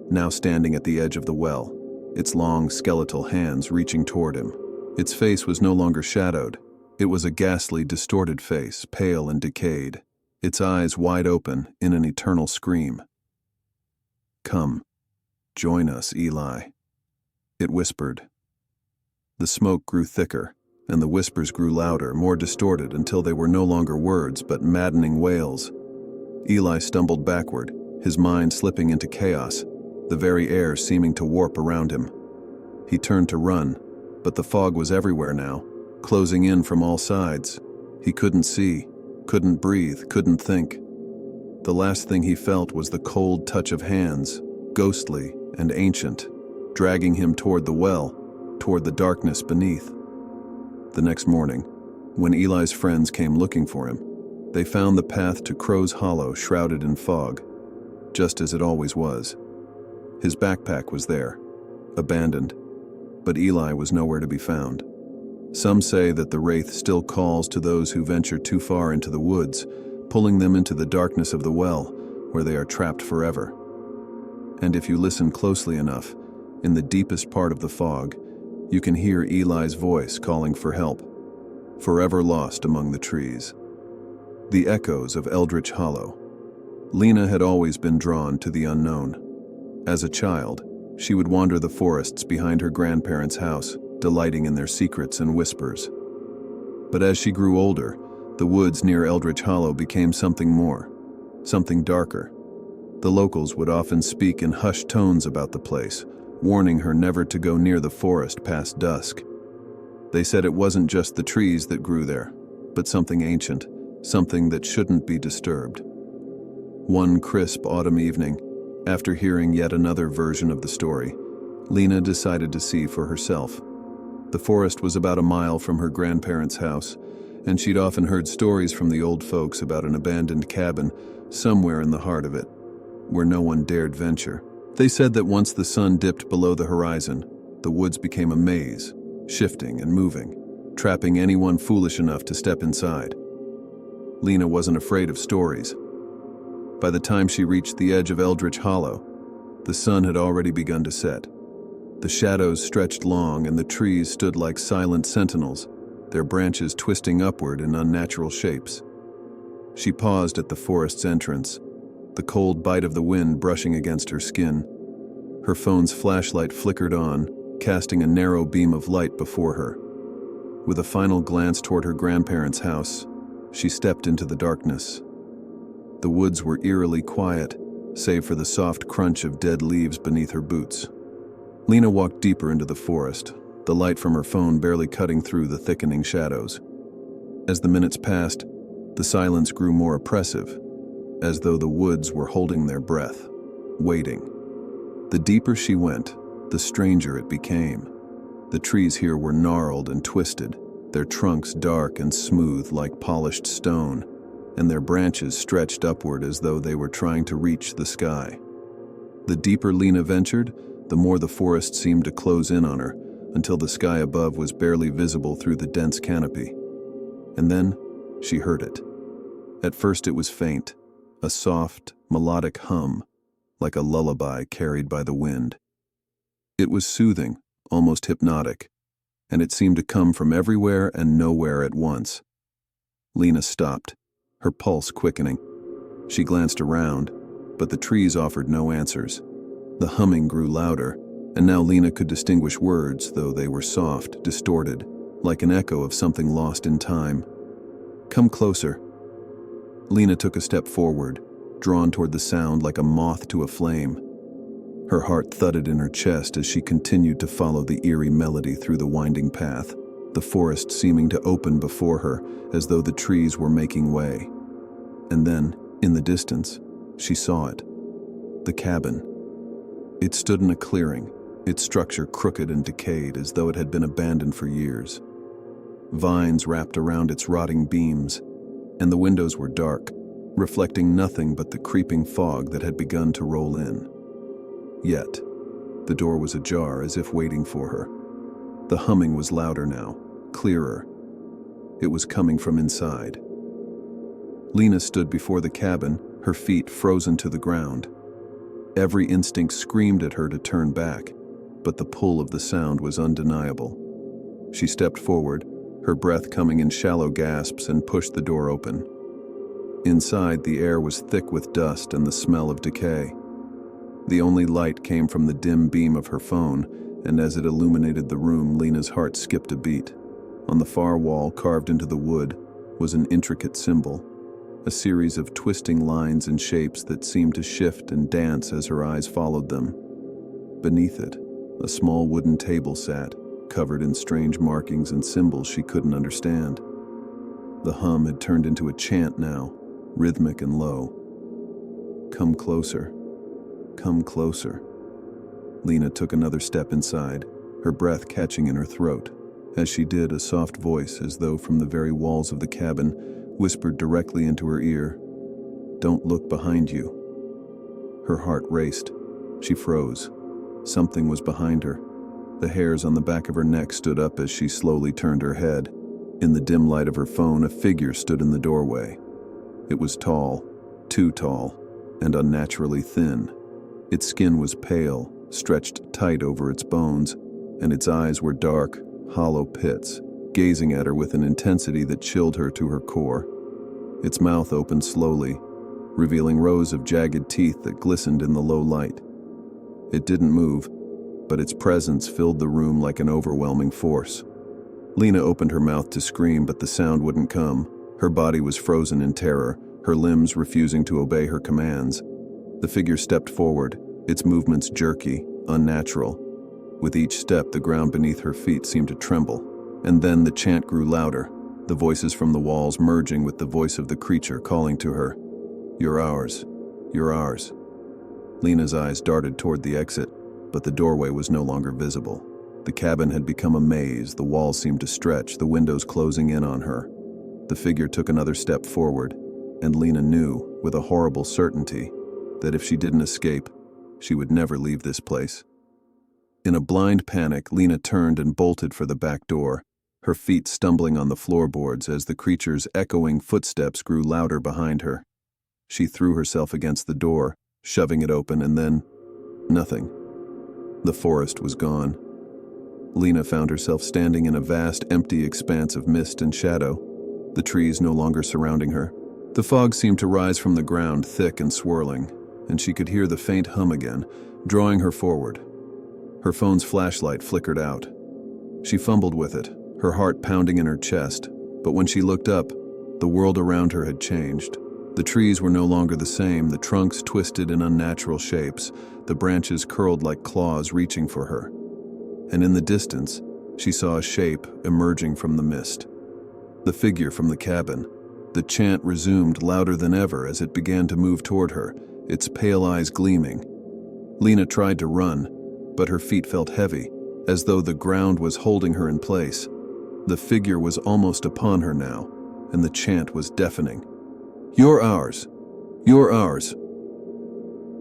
now standing at the edge of the well, its long skeletal hands reaching toward him. Its face was no longer shadowed. It was a ghastly, distorted face, pale and decayed, its eyes wide open in an eternal scream. "Come, join us, Eli," it whispered. The smoke grew thicker, and the whispers grew louder, more distorted, until they were no longer words but maddening wails. Eli stumbled backward, his mind slipping into chaos, the very air seeming to warp around him. He turned to run, but the fog was everywhere now, closing in from all sides. He couldn't see, couldn't breathe, couldn't think. The last thing he felt was the cold touch of hands, ghostly and ancient, dragging him toward the well, toward the darkness beneath. The next morning, when Eli's friends came looking for him, they found the path to Crow's Hollow shrouded in fog, just as it always was. His backpack was there, abandoned, but Eli was nowhere to be found. Some say that the Wraith still calls to those who venture too far into the woods, pulling them into the darkness of the well, where they are trapped forever. And if you listen closely enough, in the deepest part of the fog, you can hear Eli's voice calling for help, forever lost among the trees. The echoes of Eldritch Hollow. Lena had always been drawn to the unknown. As a child, she would wander the forests behind her grandparents' house, delighting in their secrets and whispers. But as she grew older, the woods near Eldritch Hollow became something more, something darker. The locals would often speak in hushed tones about the place, warning her never to go near the forest past dusk. They said it wasn't just the trees that grew there, but something ancient, something that shouldn't be disturbed. One crisp autumn evening, after hearing yet another version of the story, Lena decided to see for herself. The forest was about a mile from her grandparents' house, and she'd often heard stories from the old folks about an abandoned cabin somewhere in the heart of it, where no one dared venture. They said that once the sun dipped below the horizon, the woods became a maze, shifting and moving, trapping anyone foolish enough to step inside. Lena wasn't afraid of stories. By the time she reached the edge of Eldritch Hollow, the sun had already begun to set. The shadows stretched long and the trees stood like silent sentinels, their branches twisting upward in unnatural shapes. She paused at the forest's entrance, the cold bite of the wind brushing against her skin. Her phone's flashlight flickered on, casting a narrow beam of light before her. With a final glance toward her grandparents' house, she stepped into the darkness. The woods were eerily quiet, save for the soft crunch of dead leaves beneath her boots. Lena walked deeper into the forest, the light from her phone barely cutting through the thickening shadows. As the minutes passed, the silence grew more oppressive, as though the woods were holding their breath, waiting. The deeper she went, the stranger it became. The trees here were gnarled and twisted, their trunks dark and smooth like polished stone, and their branches stretched upward as though they were trying to reach the sky. The deeper Lena ventured, the more the forest seemed to close in on her, until the sky above was barely visible through the dense canopy. And then she heard it. At first it was faint, a soft, melodic hum, like a lullaby carried by the wind. It was soothing, almost hypnotic, and it seemed to come from everywhere and nowhere at once. Lena stopped, her pulse quickening. She glanced around, but the trees offered no answers. The humming grew louder, and now Lena could distinguish words, though they were soft, distorted, like an echo of something lost in time. "Come closer." Lena took a step forward, drawn toward the sound like a moth to a flame. Her heart thudded in her chest as she continued to follow the eerie melody through the winding path, the forest seeming to open before her as though the trees were making way. And then, in the distance, she saw it. The cabin. It stood in a clearing, its structure crooked and decayed as though it had been abandoned for years. Vines wrapped around its rotting beams, and the windows were dark, reflecting nothing but the creeping fog that had begun to roll in. Yet, the door was ajar as if waiting for her. The humming was louder now, clearer. It was coming from inside. Lena stood before the cabin, her feet frozen to the ground. Every instinct screamed at her to turn back, but the pull of the sound was undeniable. She stepped forward, her breath coming in shallow gasps, and pushed the door open. Inside, the air was thick with dust and the smell of decay. The only light came from the dim beam of her phone, and as it illuminated the room, Lena's heart skipped a beat. On the far wall, carved into the wood, was an intricate symbol, a series of twisting lines and shapes that seemed to shift and dance as her eyes followed them. Beneath it, a small wooden table sat, covered in strange markings and symbols she couldn't understand. The hum had turned into a chant now, rhythmic and low. "Come closer. Come closer." Lena took another step inside, her breath catching in her throat. As she did, a soft voice, as though from the very walls of the cabin, whispered directly into her ear, "Don't look behind you." Her heart raced. She froze. Something was behind her. The hairs on the back of her neck stood up as she slowly turned her head. In the dim light of her phone, a figure stood in the doorway. It was tall, too tall, and unnaturally thin. Its skin was pale, stretched tight over its bones, and its eyes were dark, hollow pits, gazing at her with an intensity that chilled her to her core. Its mouth opened slowly, revealing rows of jagged teeth that glistened in the low light. It didn't move, but its presence filled the room like an overwhelming force. Lena opened her mouth to scream, but the sound wouldn't come. Her body was frozen in terror, her limbs refusing to obey her commands. The figure stepped forward, its movements jerky, unnatural. With each step, the ground beneath her feet seemed to tremble. And then the chant grew louder, the voices from the walls merging with the voice of the creature calling to her. "You're ours. You're ours." Lena's eyes darted toward the exit, but the doorway was no longer visible. The cabin had become a maze, the walls seemed to stretch, the windows closing in on her. The figure took another step forward, and Lena knew, with a horrible certainty, that if she didn't escape, she would never leave this place. In a blind panic, Lena turned and bolted for the back door, her feet stumbling on the floorboards as the creature's echoing footsteps grew louder behind her. She threw herself against the door, shoving it open, and then nothing. The forest was gone. Lena found herself standing in a vast, empty expanse of mist and shadow, the trees no longer surrounding her. The fog seemed to rise from the ground, thick and swirling, and she could hear the faint hum again, drawing her forward. Her phone's flashlight flickered out. She fumbled with it, her heart pounding in her chest, but when she looked up, the world around her had changed. The trees were no longer the same, the trunks twisted in unnatural shapes, the branches curled like claws reaching for her. And in the distance, she saw a shape emerging from the mist. The figure from the cabin. The chant resumed louder than ever as it began to move toward her, its pale eyes gleaming. Lena tried to run, but her feet felt heavy, as though the ground was holding her in place. The figure was almost upon her now, and the chant was deafening. "You're ours! You're ours!"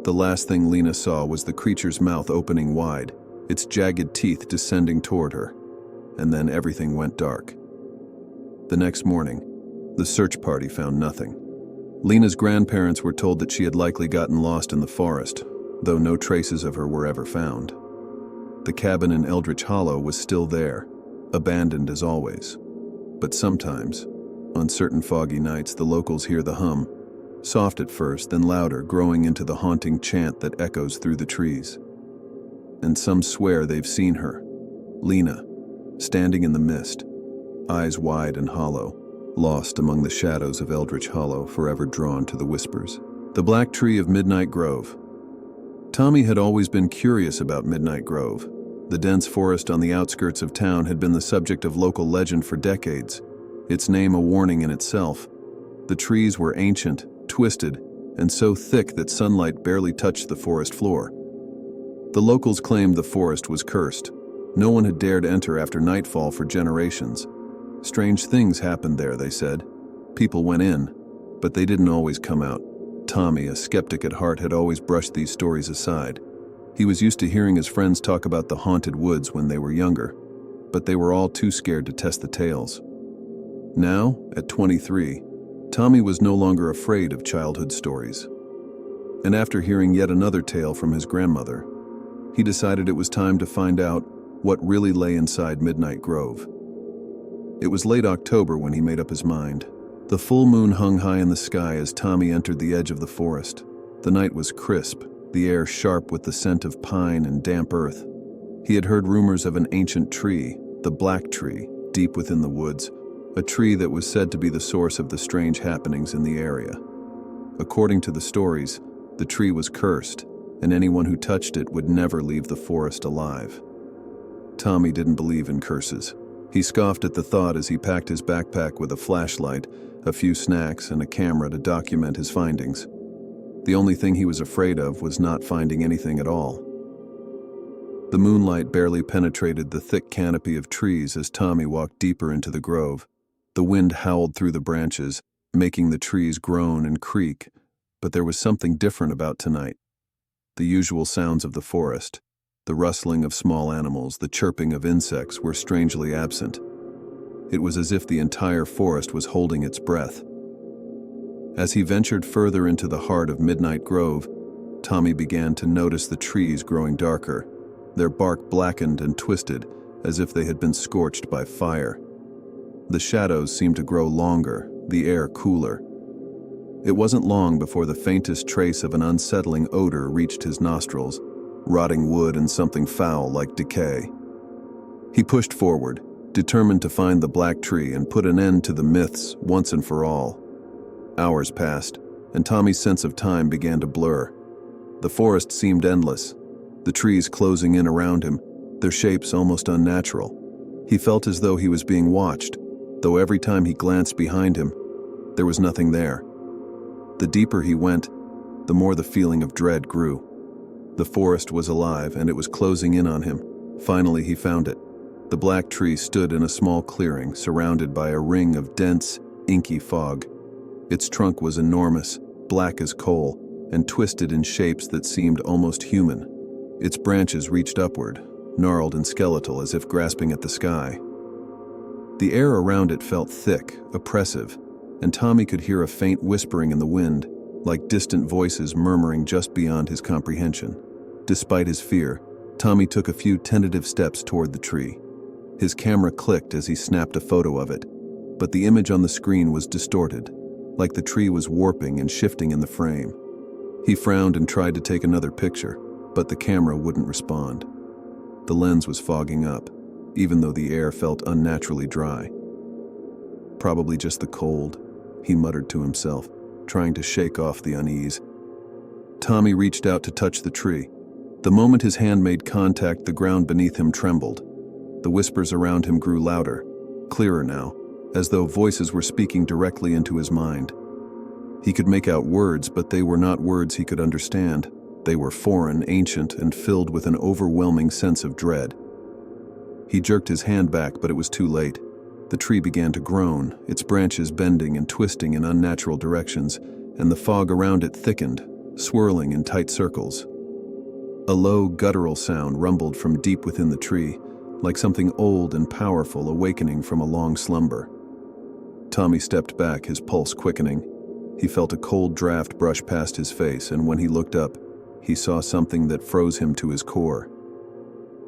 The last thing Lena saw was the creature's mouth opening wide, its jagged teeth descending toward her, and then everything went dark. The next morning, the search party found nothing. Lena's grandparents were told that she had likely gotten lost in the forest, though no traces of her were ever found. The cabin in Eldritch Hollow was still there, abandoned as always. But sometimes, on certain foggy nights, the locals hear the hum, soft at first, then louder, growing into the haunting chant that echoes through the trees. And some swear they've seen her, Lena, standing in the mist, eyes wide and hollow, lost among the shadows of Eldritch Hollow, forever drawn to the whispers. The Black Tree of Midnight Grove. Tommy had always been curious about Midnight Grove. The dense forest on the outskirts of town had been the subject of local legend for decades, its name a warning in itself. The trees were ancient, twisted, and so thick that sunlight barely touched the forest floor. The locals claimed the forest was cursed. No one had dared enter after nightfall for generations. Strange things happened there, they said. People went in, but they didn't always come out. Tommy, a skeptic at heart, had always brushed these stories aside. He was used to hearing his friends talk about the haunted woods when they were younger, but they were all too scared to test the tales. Now, at 23, Tommy was no longer afraid of childhood stories. And after hearing yet another tale from his grandmother, he decided it was time to find out what really lay inside Midnight Grove. It was late October when he made up his mind. The full moon hung high in the sky as Tommy entered the edge of the forest. The night was crisp, the air sharp with the scent of pine and damp earth. He had heard rumors of an ancient tree, the Black Tree, deep within the woods, a tree that was said to be the source of the strange happenings in the area. According to the stories, the tree was cursed, and anyone who touched it would never leave the forest alive. Tommy didn't believe in curses. He scoffed at the thought as he packed his backpack with a flashlight, a few snacks, and a camera to document his findings. The only thing he was afraid of was not finding anything at all. The moonlight barely penetrated the thick canopy of trees as Tommy walked deeper into the grove. The wind howled through the branches, making the trees groan and creak, but there was something different about tonight. The usual sounds of the forest, the rustling of small animals, the chirping of insects were strangely absent. It was as if the entire forest was holding its breath. As he ventured further into the heart of Midnight Grove, Tommy began to notice the trees growing darker, their bark blackened and twisted as if they had been scorched by fire. The shadows seemed to grow longer, the air cooler. It wasn't long before the faintest trace of an unsettling odor reached his nostrils, rotting wood and something foul like decay. He pushed forward, determined to find the Black Tree and put an end to the myths once and for all. Hours passed, and Tommy's sense of time began to blur. The forest seemed endless, the trees closing in around him, their shapes almost unnatural. He felt as though he was being watched, though every time he glanced behind him, there was nothing there. The deeper he went, the more the feeling of dread grew. The forest was alive, and it was closing in on him. Finally, he found it. The Black Tree stood in a small clearing, surrounded by a ring of dense, inky fog. Its trunk was enormous, black as coal, and twisted in shapes that seemed almost human. Its branches reached upward, gnarled and skeletal as if grasping at the sky. The air around it felt thick, oppressive, and Tommy could hear a faint whispering in the wind, like distant voices murmuring just beyond his comprehension. Despite his fear, Tommy took a few tentative steps toward the tree. His camera clicked as he snapped a photo of it, but the image on the screen was distorted, like the tree was warping and shifting in the frame. He frowned and tried to take another picture, but the camera wouldn't respond. The lens was fogging up, even though the air felt unnaturally dry. Probably just the cold, he muttered to himself, trying to shake off the unease. Tommy reached out to touch the tree. The moment his hand made contact, the ground beneath him trembled. The whispers around him grew louder, clearer now, as though voices were speaking directly into his mind. He could make out words, but they were not words he could understand. They were foreign, ancient, and filled with an overwhelming sense of dread. He jerked his hand back, but it was too late. The tree began to groan, its branches bending and twisting in unnatural directions, and the fog around it thickened, swirling in tight circles. A low, guttural sound rumbled from deep within the tree, like something old and powerful awakening from a long slumber. Tommy stepped back, his pulse quickening. He felt a cold draft brush past his face, and when he looked up, he saw something that froze him to his core.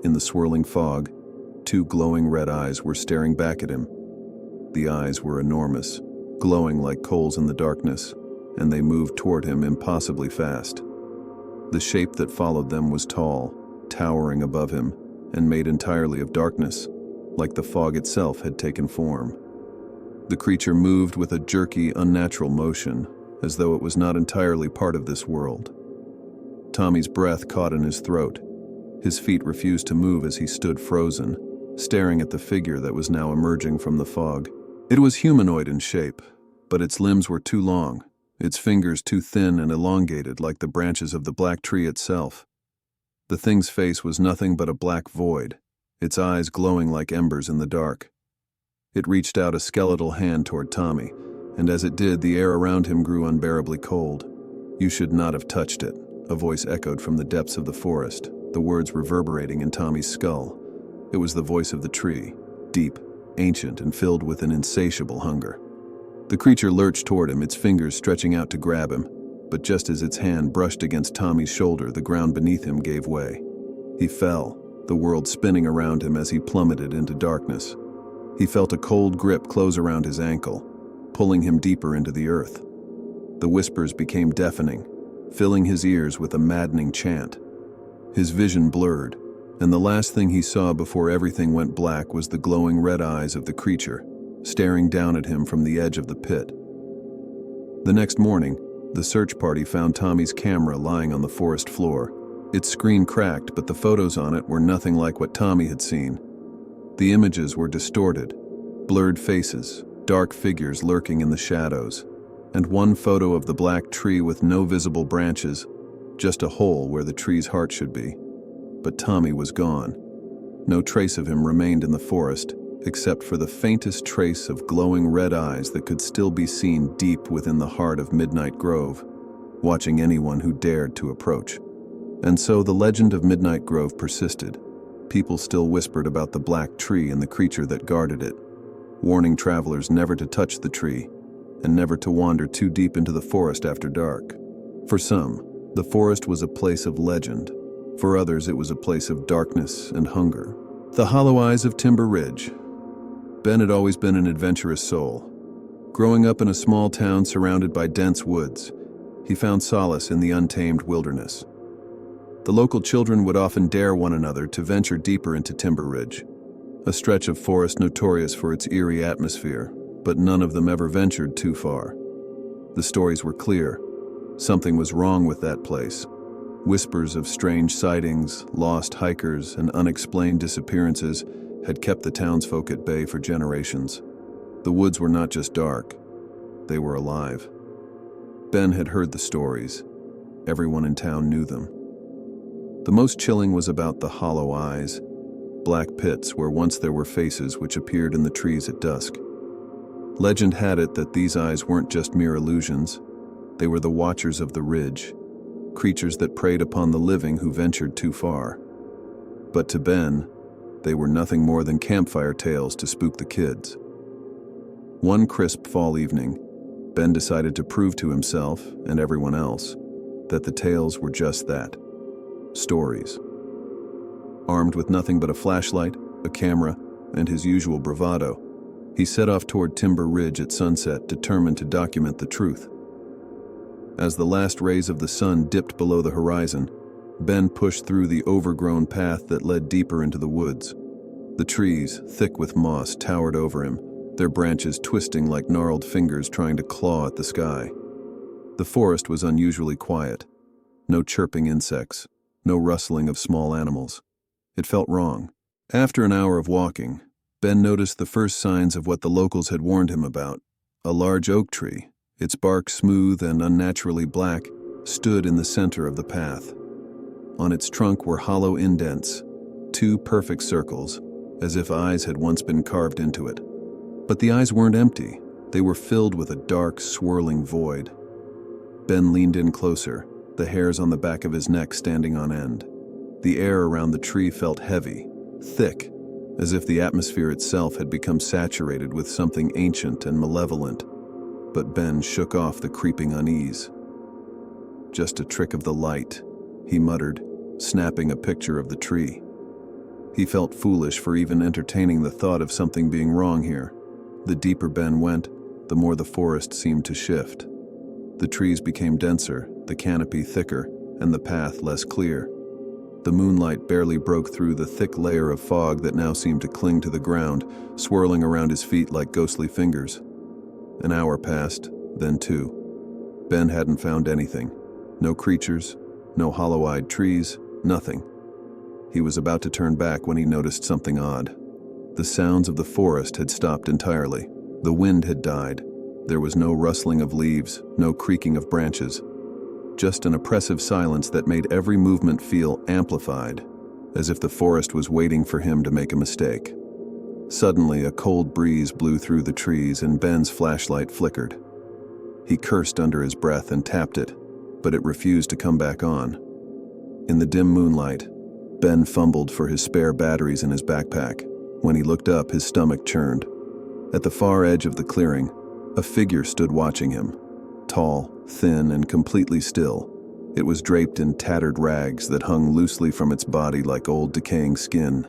In the swirling fog, two glowing red eyes were staring back at him. The eyes were enormous, glowing like coals in the darkness, and they moved toward him impossibly fast. The shape that followed them was tall, towering above him, and made entirely of darkness, like the fog itself had taken form. The creature moved with a jerky, unnatural motion, as though it was not entirely part of this world. Tommy's breath caught in his throat. His feet refused to move as he stood frozen, staring at the figure that was now emerging from the fog. It was humanoid in shape, but its limbs were too long, its fingers too thin and elongated like the branches of the Black Tree itself. The thing's face was nothing but a black void, its eyes glowing like embers in the dark. It reached out a skeletal hand toward Tommy, and as it did, the air around him grew unbearably cold. "You should not have touched it," a voice echoed from the depths of the forest, the words reverberating in Tommy's skull. It was the voice of the tree, deep, ancient, and filled with an insatiable hunger. The creature lurched toward him, its fingers stretching out to grab him, but just as its hand brushed against Tommy's shoulder, the ground beneath him gave way. He fell, the world spinning around him as he plummeted into darkness. He felt a cold grip close around his ankle, pulling him deeper into the earth. The whispers became deafening, filling his ears with a maddening chant. His vision blurred, and the last thing he saw before everything went black was the glowing red eyes of the creature, staring down at him from the edge of the pit. The next morning, the search party found Tommy's camera lying on the forest floor. Its screen cracked, but the photos on it were nothing like what Tommy had seen. The images were distorted, blurred faces, dark figures lurking in the shadows, and one photo of the black tree with no visible branches, just a hole where the tree's heart should be. But Tommy was gone. No trace of him remained in the forest, except for the faintest trace of glowing red eyes that could still be seen deep within the heart of Midnight Grove, watching anyone who dared to approach. And so the legend of Midnight Grove persisted. People still whispered about the black tree and the creature that guarded it, warning travelers never to touch the tree and never to wander too deep into the forest after dark. For some, the forest was a place of legend. For others, it was a place of darkness and hunger. The Hollow Eyes of Timber Ridge. Ben had always been an adventurous soul. Growing up in a small town surrounded by dense woods, he found solace in the untamed wilderness. The local children would often dare one another to venture deeper into Timber Ridge, a stretch of forest notorious for its eerie atmosphere, but none of them ever ventured too far. The stories were clear. Something was wrong with that place. Whispers of strange sightings, lost hikers, and unexplained disappearances had kept the townsfolk at bay for generations. The woods were not just dark, they were alive. Ben had heard the stories. Everyone in town knew them. The most chilling was about the Hollow Eyes, black pits where once there were faces which appeared in the trees at dusk. Legend had it that these eyes weren't just mere illusions. They were the watchers of the ridge, creatures that preyed upon the living who ventured too far. But to Ben, they were nothing more than campfire tales to spook the kids. One crisp fall evening, Ben decided to prove to himself and everyone else that the tales were just that, stories. Armed with nothing but a flashlight, a camera, and his usual bravado, he set off toward Timber Ridge at sunset, determined to document the truth. As the last rays of the sun dipped below the horizon, Ben pushed through the overgrown path that led deeper into the woods. The trees, thick with moss, towered over him, their branches twisting like gnarled fingers trying to claw at the sky. The forest was unusually quiet. No chirping insects, no rustling of small animals. It felt wrong. After an hour of walking, Ben noticed the first signs of what the locals had warned him about. A large oak tree, its bark smooth and unnaturally black, stood in the center of the path. On its trunk were hollow indents, 2 perfect circles, as if eyes had once been carved into it. But the eyes weren't empty. They were filled with a dark, swirling void. Ben leaned in closer, the hairs on the back of his neck standing on end. The air around the tree felt heavy, thick, as if the atmosphere itself had become saturated with something ancient and malevolent. But Ben shook off the creeping unease. "Just a trick of the light," he muttered, snapping a picture of the tree. He felt foolish for even entertaining the thought of something being wrong here. The deeper Ben went, the more the forest seemed to shift. The trees became denser, the canopy thicker, and the path less clear. The moonlight barely broke through the thick layer of fog that now seemed to cling to the ground, swirling around his feet like ghostly fingers. An hour passed, then 2. Ben hadn't found anything. No creatures, no hollow-eyed trees, nothing. He was about to turn back when he noticed something odd. The sounds of the forest had stopped entirely. The wind had died. There was no rustling of leaves, no creaking of branches. just an oppressive silence that made every movement feel amplified, as if the forest was waiting for him to make a mistake. Suddenly, a cold breeze blew through the trees and Ben's flashlight flickered. He cursed under his breath and tapped it, but it refused to come back on. In the dim moonlight, Ben fumbled for his spare batteries in his backpack. When he looked up, his stomach churned. At the far edge of the clearing, a figure stood watching him. Tall, thin, and completely still. It was draped in tattered rags that hung loosely from its body like old decaying skin.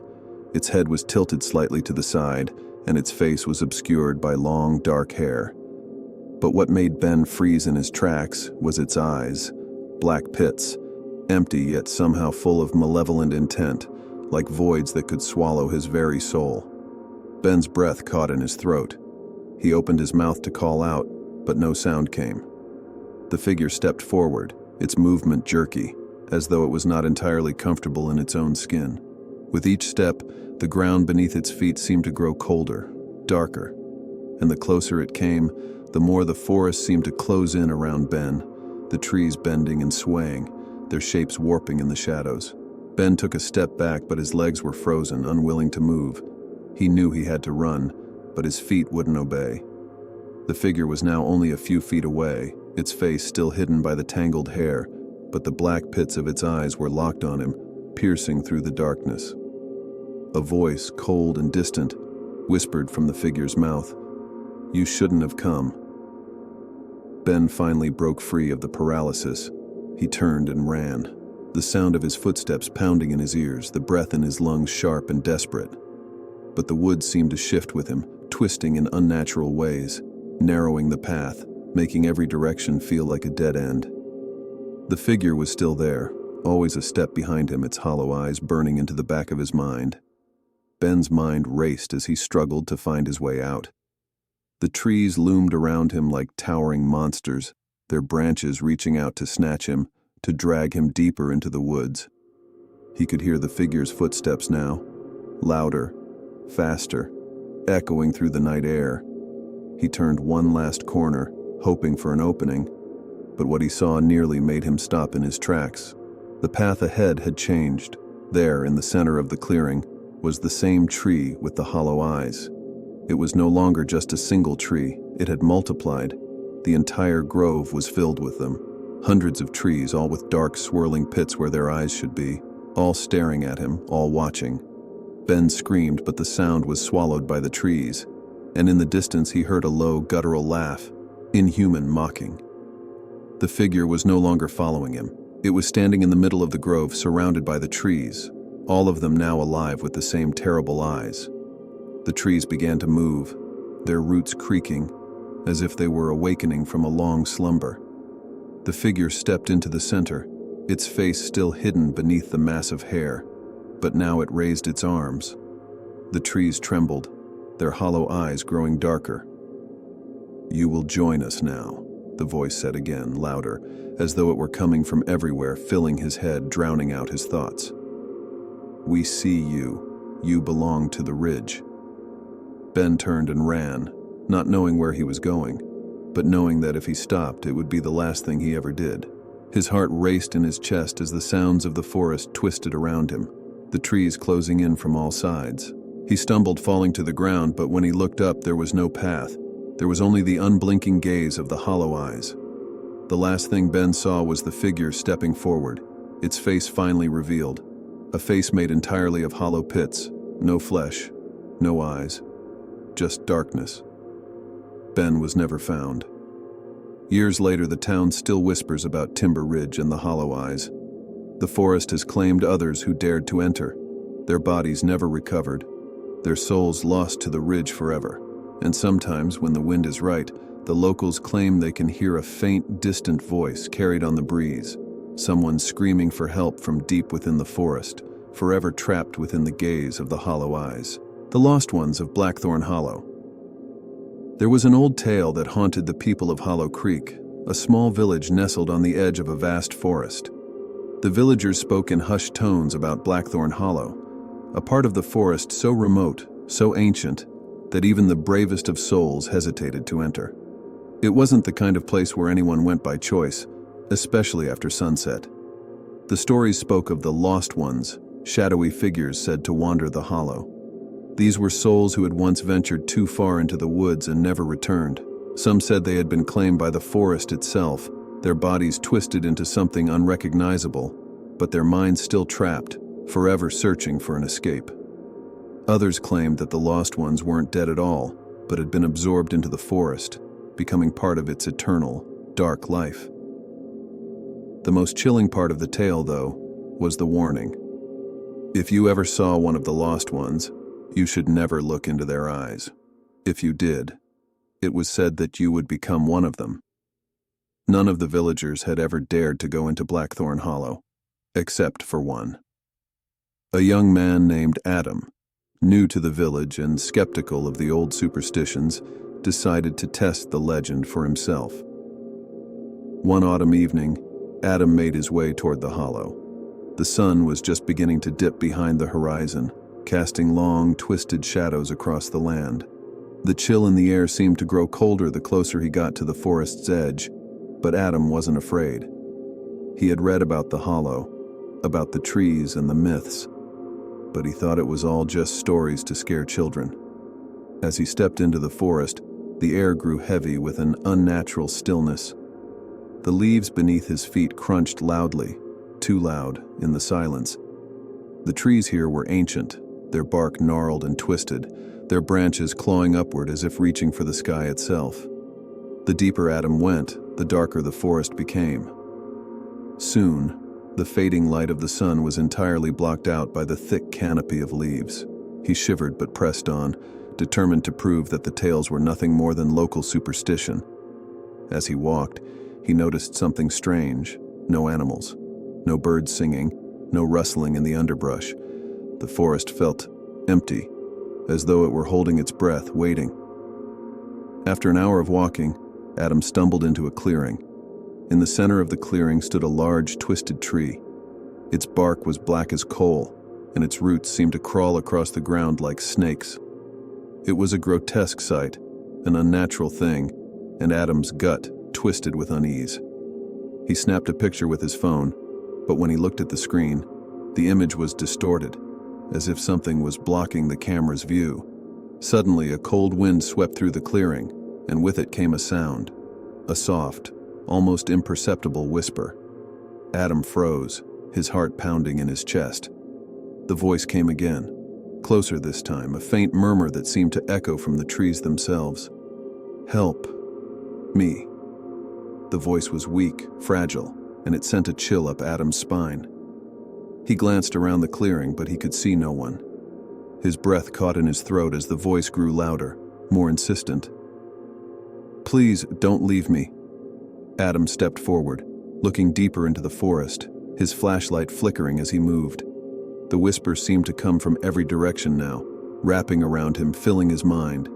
Its head was tilted slightly to the side, and its face was obscured by long, dark hair. But what made Ben freeze in his tracks was its eyes, black pits, empty yet somehow full of malevolent intent, like voids that could swallow his very soul. Ben's breath caught in his throat. He opened his mouth to call out, but no sound came. The figure stepped forward, its movement jerky, as though it was not entirely comfortable in its own skin. With each step, the ground beneath its feet seemed to grow colder, darker, and the closer it came, the more the forest seemed to close in around Ben, the trees bending and swaying, their shapes warping in the shadows. Ben took a step back, but his legs were frozen, unwilling to move. He knew he had to run, but his feet wouldn't obey. The figure was now only a few feet away, its face still hidden by the tangled hair, but the black pits of its eyes were locked on him, piercing through the darkness. A voice, cold and distant, whispered from the figure's mouth, "You shouldn't have come." Ben finally broke free of the paralysis. He turned and ran, the sound of his footsteps pounding in his ears, the breath in his lungs sharp and desperate. But the woods seemed to shift with him, twisting in unnatural ways, narrowing the path, making every direction feel like a dead end. The figure was still there, always a step behind him, its hollow eyes burning into the back of his mind. Ben's mind raced as he struggled to find his way out. The trees loomed around him like towering monsters, their branches reaching out to snatch him, to drag him deeper into the woods. He could hear the figure's footsteps now, louder, faster, echoing through the night air. He turned one last corner, hoping for an opening, but what he saw nearly made him stop in his tracks. The path ahead had changed. There, in the center of the clearing, was the same tree with the hollow eyes. It was no longer just a single tree, it had multiplied. The entire grove was filled with them. Hundreds of trees, all with dark, swirling pits where their eyes should be, all staring at him, all watching. Ben screamed, but the sound was swallowed by the trees, and in the distance he heard a low, guttural laugh, inhuman, mocking. The figure was no longer following him. It was standing in the middle of the grove, surrounded by the trees, all of them now alive with the same terrible eyes. The trees began to move, their roots creaking, as if they were awakening from a long slumber. The figure stepped into the center, its face still hidden beneath the massive hair, but now it raised its arms. The trees trembled, their hollow eyes growing darker. "You will join us now," the voice said again, louder, as though it were coming from everywhere, filling his head, drowning out his thoughts. "We see you. You belong to the ridge." Ben turned and ran, not knowing where he was going, but knowing that if he stopped, it would be the last thing he ever did. His heart raced in his chest as the sounds of the forest twisted around him, the trees closing in from all sides. He stumbled, falling to the ground, but when he looked up, there was no path. There was only the unblinking gaze of the hollow eyes. The last thing Ben saw was the figure stepping forward, its face finally revealed. A face made entirely of hollow pits, no flesh, no eyes, just darkness. Ben was never found. Years later, the town still whispers about Timber Ridge and the hollow eyes. The forest has claimed others who dared to enter, their bodies never recovered, their souls lost to the ridge forever. And sometimes, when the wind is right, the locals claim they can hear a faint, distant voice carried on the breeze, someone screaming for help from deep within the forest, forever trapped within the gaze of the hollow eyes, the lost ones of Blackthorn Hollow. There was an old tale that haunted the people of Hollow Creek, a small village nestled on the edge of a vast forest. The villagers spoke in hushed tones about Blackthorn Hollow, a part of the forest so remote, so ancient, that even the bravest of souls hesitated to enter. It wasn't the kind of place where anyone went by choice, especially after sunset. The stories spoke of the lost ones, shadowy figures said to wander the hollow. These were souls who had once ventured too far into the woods and never returned. Some said they had been claimed by the forest itself, their bodies twisted into something unrecognizable, but their minds still trapped, forever searching for an escape. Others claimed that the lost ones weren't dead at all, but had been absorbed into the forest, becoming part of its eternal, dark life. The most chilling part of the tale, though, was the warning. If you ever saw one of the lost ones, you should never look into their eyes. If you did, it was said that you would become one of them. None of the villagers had ever dared to go into Blackthorn Hollow, except for one. A young man named Adam, new to the village and skeptical of the old superstitions, decided to test the legend for himself. One autumn evening, Adam made his way toward the hollow. The sun was just beginning to dip behind the horizon, casting long, twisted shadows across the land. The chill in the air seemed to grow colder the closer he got to the forest's edge, but Adam wasn't afraid. He had read about the hollow, about the trees and the myths, but he thought it was all just stories to scare children. As he stepped into the forest, the air grew heavy with an unnatural stillness. The leaves beneath his feet crunched loudly, too loud, in the silence. The trees here were ancient, their bark gnarled and twisted, their branches clawing upward as if reaching for the sky itself. The deeper Adam went, the darker the forest became. Soon, the fading light of the sun was entirely blocked out by the thick canopy of leaves. He shivered but pressed on, determined to prove that the tales were nothing more than local superstition. As he walked, he noticed something strange. No animals, no birds singing, no rustling in the underbrush. The forest felt empty, as though it were holding its breath, waiting. After an hour of walking, Adam stumbled into a clearing. In the center of the clearing stood a large, twisted tree. Its bark was black as coal, and its roots seemed to crawl across the ground like snakes. It was a grotesque sight, an unnatural thing, and Adam's gut twisted with unease. He snapped a picture with his phone, but when he looked at the screen, the image was distorted, as if something was blocking the camera's view. Suddenly, a cold wind swept through the clearing, and with it came a sound, a soft, almost imperceptible whisper. Adam froze, his heart pounding in his chest. The voice came again, closer this time, a faint murmur that seemed to echo from the trees themselves. "Help me." The voice was weak, fragile, and it sent a chill up Adam's spine. He glanced around the clearing, but he could see no one. His breath caught in his throat as the voice grew louder, more insistent. "Please, don't leave me." Adam stepped forward, looking deeper into the forest, his flashlight flickering as he moved. The whisper seemed to come from every direction now, wrapping around him, filling his mind.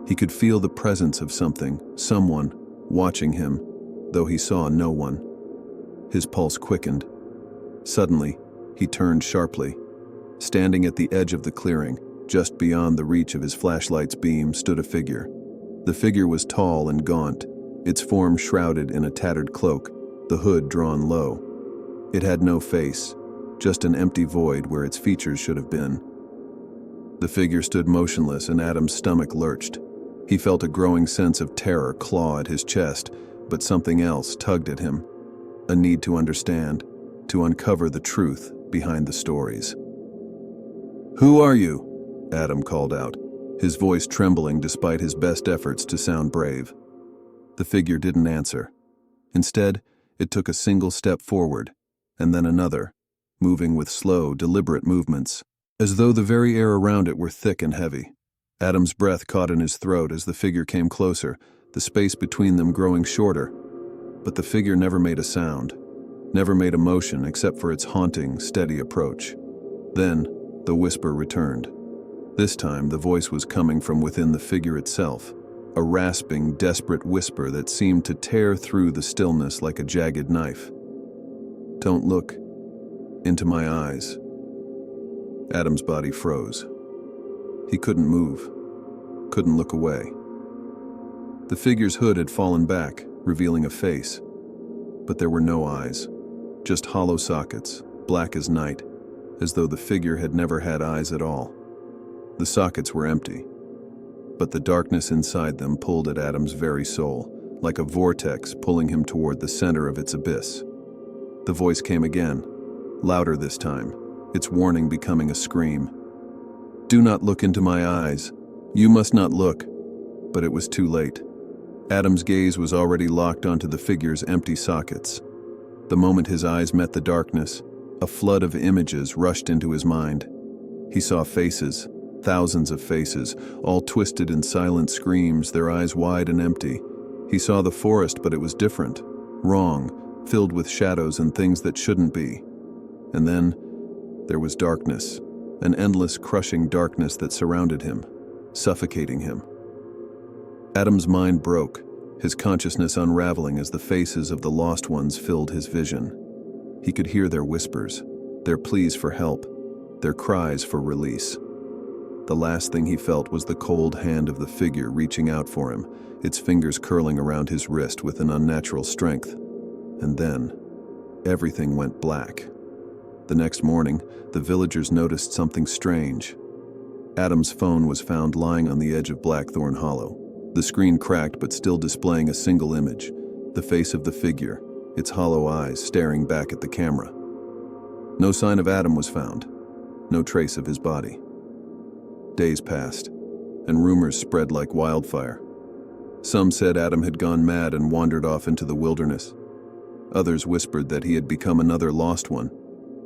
He could feel the presence of something, someone, watching him, though he saw no one. His pulse quickened. Suddenly, he turned sharply. Standing at the edge of the clearing, just beyond the reach of his flashlight's beam, stood a figure. The figure was tall and gaunt, its form shrouded in a tattered cloak, the hood drawn low. It had no face, just an empty void where its features should have been. The figure stood motionless, and Adam's stomach lurched. He felt a growing sense of terror claw at his chest, but something else tugged at him. A need to understand, to uncover the truth behind the stories. "Who are you?" Adam called out, his voice trembling despite his best efforts to sound brave. The figure didn't answer. Instead, it took a single step forward, and then another, moving with slow, deliberate movements, as though the very air around it were thick and heavy. Adam's breath caught in his throat as the figure came closer, the space between them growing shorter. But the figure never made a sound, never made a motion except for its haunting, steady approach. Then, the whisper returned. This time, the voice was coming from within the figure itself, a rasping, desperate whisper that seemed to tear through the stillness like a jagged knife. "Don't look into my eyes." Adam's body froze. He couldn't move, couldn't look away. The figure's hood had fallen back, revealing a face. but there were no eyes, just hollow sockets, black as night, as though the figure had never had eyes at all. The sockets were empty, but the darkness inside them pulled at Adam's very soul, like a vortex pulling him toward the center of its abyss. The voice came again, louder this time, its warning becoming a scream. "Do not look into my eyes. You must not look." But it was too late. Adam's gaze was already locked onto the figure's empty sockets. The moment his eyes met the darkness, a flood of images rushed into his mind. He saw faces, thousands of faces, all twisted in silent screams, their eyes wide and empty. He saw the forest, but it was different, wrong, filled with shadows and things that shouldn't be. And then there was darkness, an endless, crushing darkness that surrounded him, suffocating him. Adam's mind broke, his consciousness unraveling as the faces of the lost ones filled his vision. He could hear their whispers, their pleas for help, their cries for release. The last thing he felt was the cold hand of the figure reaching out for him, its fingers curling around his wrist with an unnatural strength. And then, everything went black. The next morning, the villagers noticed something strange. Adam's phone was found lying on the edge of Blackthorn Hollow. The screen cracked but still displaying a single image, the face of the figure, its hollow eyes staring back at the camera. No sign of Adam was found, no trace of his body. Days passed, and rumors spread like wildfire. Some said Adam had gone mad and wandered off into the wilderness. Others whispered that he had become another lost one,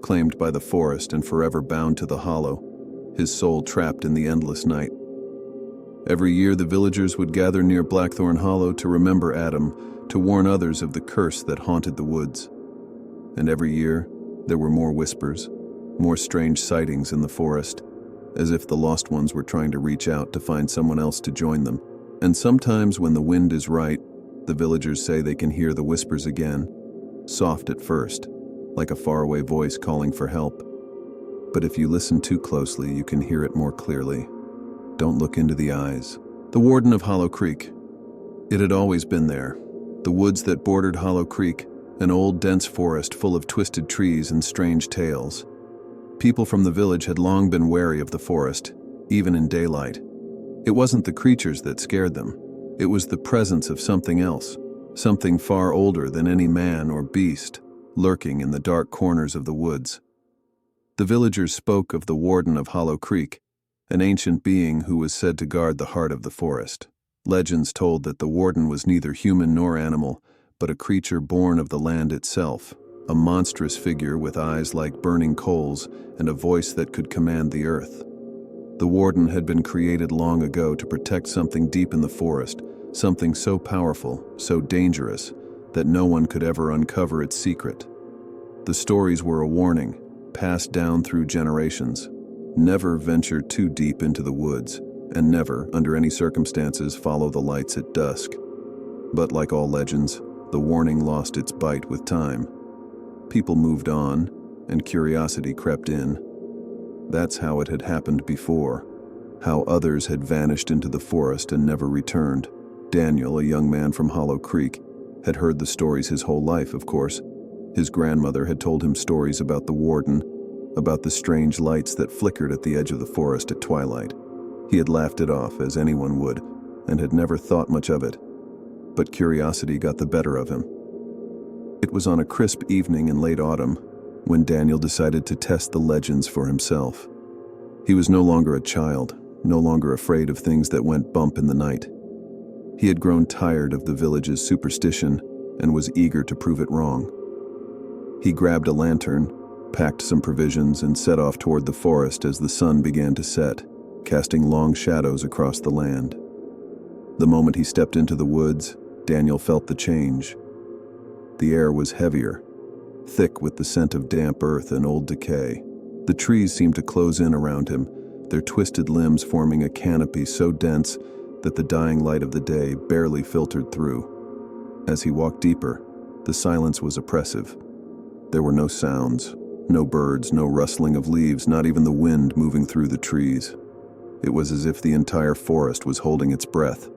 claimed by the forest and forever bound to the hollow, his soul trapped in the endless night. Every year the villagers would gather near Blackthorn Hollow to remember Adam, to warn others of the curse that haunted the woods. And every year there were more whispers, more strange sightings in the forest, as if the lost ones were trying to reach out to find someone else to join them. And sometimes when the wind is right, the villagers say they can hear the whispers again, soft at first, like a faraway voice calling for help. But if you listen too closely, you can hear it more clearly. Don't look into the eyes. The Warden of Hollow Creek. It had always been there. The woods that bordered Hollow Creek, an old, dense forest full of twisted trees and strange tales. People from the village had long been wary of the forest, even in daylight. It wasn't the creatures that scared them. It was the presence of something else, something far older than any man or beast, lurking in the dark corners of the woods. The villagers spoke of the Warden of Hollow Creek, an ancient being who was said to guard the heart of the forest. Legends told that the warden was neither human nor animal, but a creature born of the land itself, a monstrous figure with eyes like burning coals and a voice that could command the earth. The warden had been created long ago to protect something deep in the forest, something so powerful, so dangerous, that no one could ever uncover its secret. The stories were a warning, passed down through generations. Never venture too deep into the woods, and never, under any circumstances, follow the lights at dusk. But like all legends, the warning lost its bite with time. People moved on, and curiosity crept in. That's how it had happened before, how others had vanished into the forest and never returned. Daniel, a young man from Hollow Creek, had heard the stories his whole life, of course. His grandmother had told him stories about the warden, about the strange lights that flickered at the edge of the forest at twilight. He had laughed it off, as anyone would, and had never thought much of it. But curiosity got the better of him. It was on a crisp evening in late autumn when Daniel decided to test the legends for himself. He was no longer a child, no longer afraid of things that went bump in the night. He had grown tired of the village's superstition and was eager to prove it wrong. He grabbed a lantern, packed some provisions, and set off toward the forest as the sun began to set, casting long shadows across the land. The moment he stepped into the woods, Daniel felt the change. The air was heavier, thick with the scent of damp earth and old decay. The trees seemed to close in around him, their twisted limbs forming a canopy so dense that the dying light of the day barely filtered through. As he walked deeper, the silence was oppressive. There were no sounds. No birds, no rustling of leaves, not even the wind moving through the trees. It was as if the entire forest was holding its breath.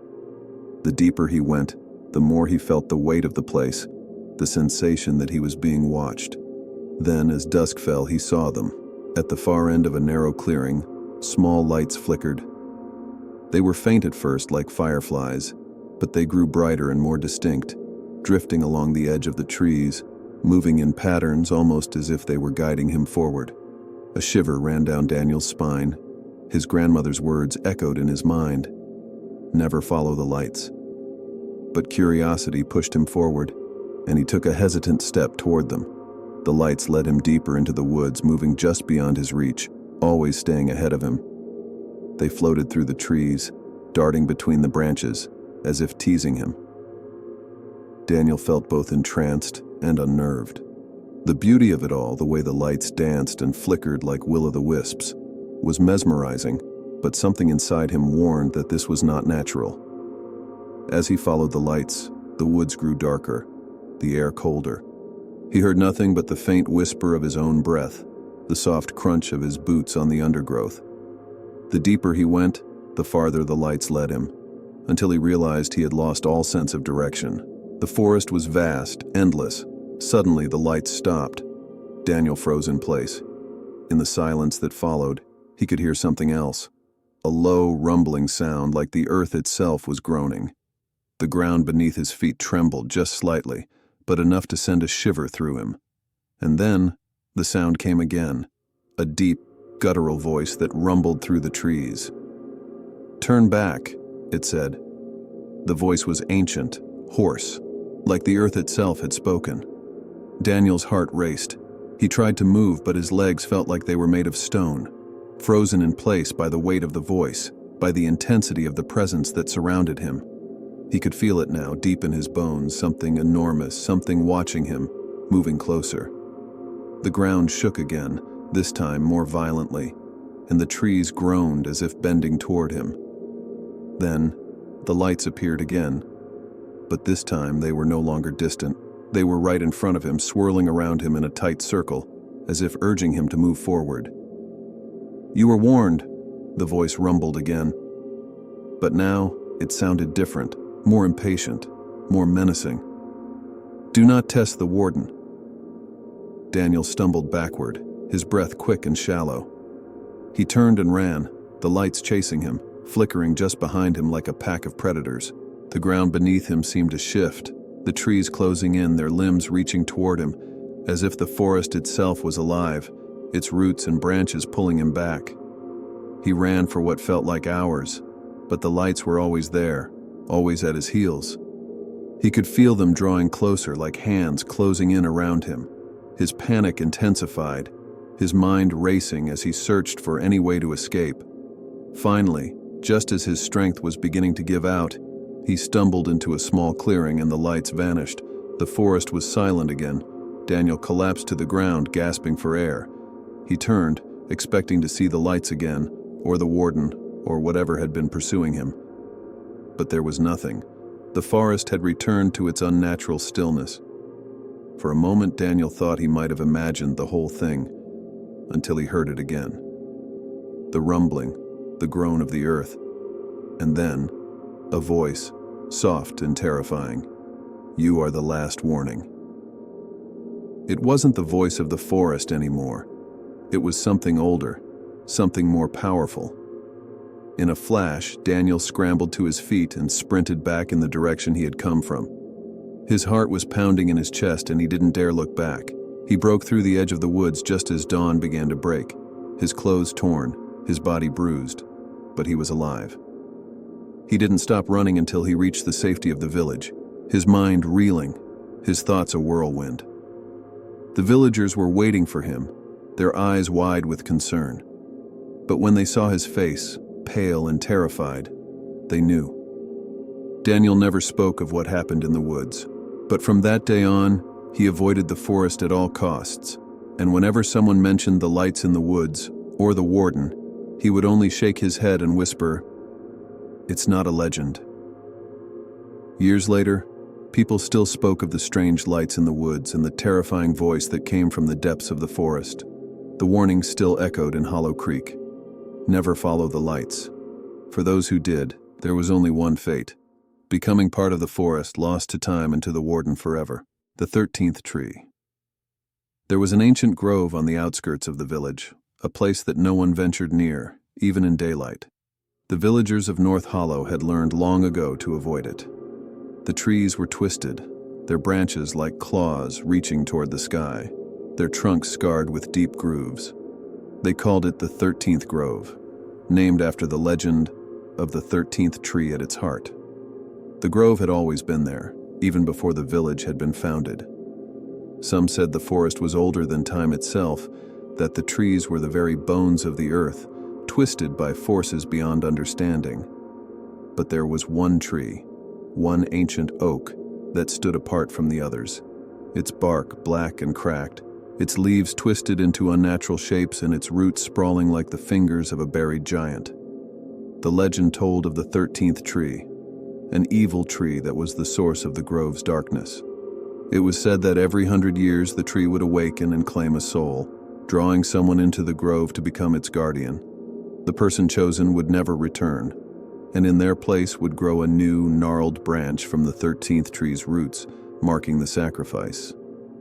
The deeper he went, the more he felt the weight of the place, the sensation that he was being watched. Then, as dusk fell, he saw them. At the far end of a narrow clearing, small lights flickered. They were faint at first, like fireflies, but they grew brighter and more distinct, drifting along the edge of the trees, moving in patterns almost as if they were guiding him forward. A shiver ran down Daniel's spine. His grandmother's words echoed in his mind. Never follow the lights. But curiosity pushed him forward, and he took a hesitant step toward them. The lights led him deeper into the woods, moving just beyond his reach, always staying ahead of him. They floated through the trees, darting between the branches, as if teasing him. Daniel felt both entranced and unnerved. The beauty of it all, the way the lights danced and flickered like will-o'-the-wisps, was mesmerizing, but something inside him warned that this was not natural. As he followed the lights, the woods grew darker, the air colder. He heard nothing but the faint whisper of his own breath, the soft crunch of his boots on the undergrowth. The deeper he went, the farther the lights led him, until he realized he had lost all sense of direction. The forest was vast, endless. Suddenly, the lights stopped. Daniel froze in place. In the silence that followed, he could hear something else. A low, rumbling sound like the earth itself was groaning. The ground beneath his feet trembled just slightly, but enough to send a shiver through him. And then, the sound came again, a deep, guttural voice that rumbled through the trees. "Turn back," it said. The voice was ancient, hoarse, like the earth itself had spoken. Daniel's heart raced. He tried to move, but his legs felt like they were made of stone, frozen in place by the weight of the voice, by the intensity of the presence that surrounded him. He could feel it now, deep in his bones, something enormous, something watching him, moving closer. The ground shook again, this time more violently, and the trees groaned as if bending toward him. Then, the lights appeared again, but this time they were no longer distant. They were right in front of him, swirling around him in a tight circle, as if urging him to move forward. "You were warned," the voice rumbled again. But now, it sounded different, more impatient, more menacing. "Do not test the warden." Daniel stumbled backward, his breath quick and shallow. He turned and ran, the lights chasing him, flickering just behind him like a pack of predators. The ground beneath him seemed to shift, the trees closing in, their limbs reaching toward him, as if the forest itself was alive, its roots and branches pulling him back. He ran for what felt like hours, but the lights were always there, always at his heels. He could feel them drawing closer, like hands closing in around him. His panic intensified, his mind racing as he searched for any way to escape. Finally, just as his strength was beginning to give out, he stumbled into a small clearing and the lights vanished. The forest was silent again. Daniel collapsed to the ground, gasping for air. He turned, expecting to see the lights again, or the warden, or whatever had been pursuing him. But there was nothing. The forest had returned to its unnatural stillness. For a moment, Daniel thought he might have imagined the whole thing, until he heard it again. The rumbling, the groan of the earth, and then, a voice, soft and terrifying. "You are the last warning." It wasn't the voice of the forest anymore. It was something older, something more powerful. In a flash, Daniel scrambled to his feet and sprinted back in the direction he had come from. His heart was pounding in his chest and he didn't dare look back. He broke through the edge of the woods just as dawn began to break, his clothes torn, his body bruised, but he was alive. He didn't stop running until he reached the safety of the village, his mind reeling, his thoughts a whirlwind. The villagers were waiting for him, their eyes wide with concern. But when they saw his face, pale and terrified, they knew. Daniel never spoke of what happened in the woods, but from that day on, he avoided the forest at all costs, and whenever someone mentioned the lights in the woods, or the warden, he would only shake his head and whisper, "It's not a legend." Years later, people still spoke of the strange lights in the woods and the terrifying voice that came from the depths of the forest. The warning still echoed in Hollow Creek. Never follow the lights. For those who did, there was only one fate: becoming part of the forest, lost to time and to the warden forever. The 13th Tree. There was an ancient grove on the outskirts of the village, a place that no one ventured near, even in daylight. The villagers of North Hollow had learned long ago to avoid it. The trees were twisted, their branches like claws reaching toward the sky, their trunks scarred with deep grooves. They called it the 13th Grove, named after the legend of the 13th tree at its heart. The grove had always been there, even before the village had been founded. Some said the forest was older than time itself, that the trees were the very bones of the earth, twisted by forces beyond understanding. But there was one tree, one ancient oak, that stood apart from the others, its bark black and cracked, its leaves twisted into unnatural shapes and its roots sprawling like the fingers of a buried giant. The legend told of the 13th tree, an evil tree that was the source of the grove's darkness. It was said that every 100 years the tree would awaken and claim a soul, drawing someone into the grove to become its guardian. The person chosen would never return, and in their place would grow a new, gnarled branch from the 13th tree's roots, marking the sacrifice.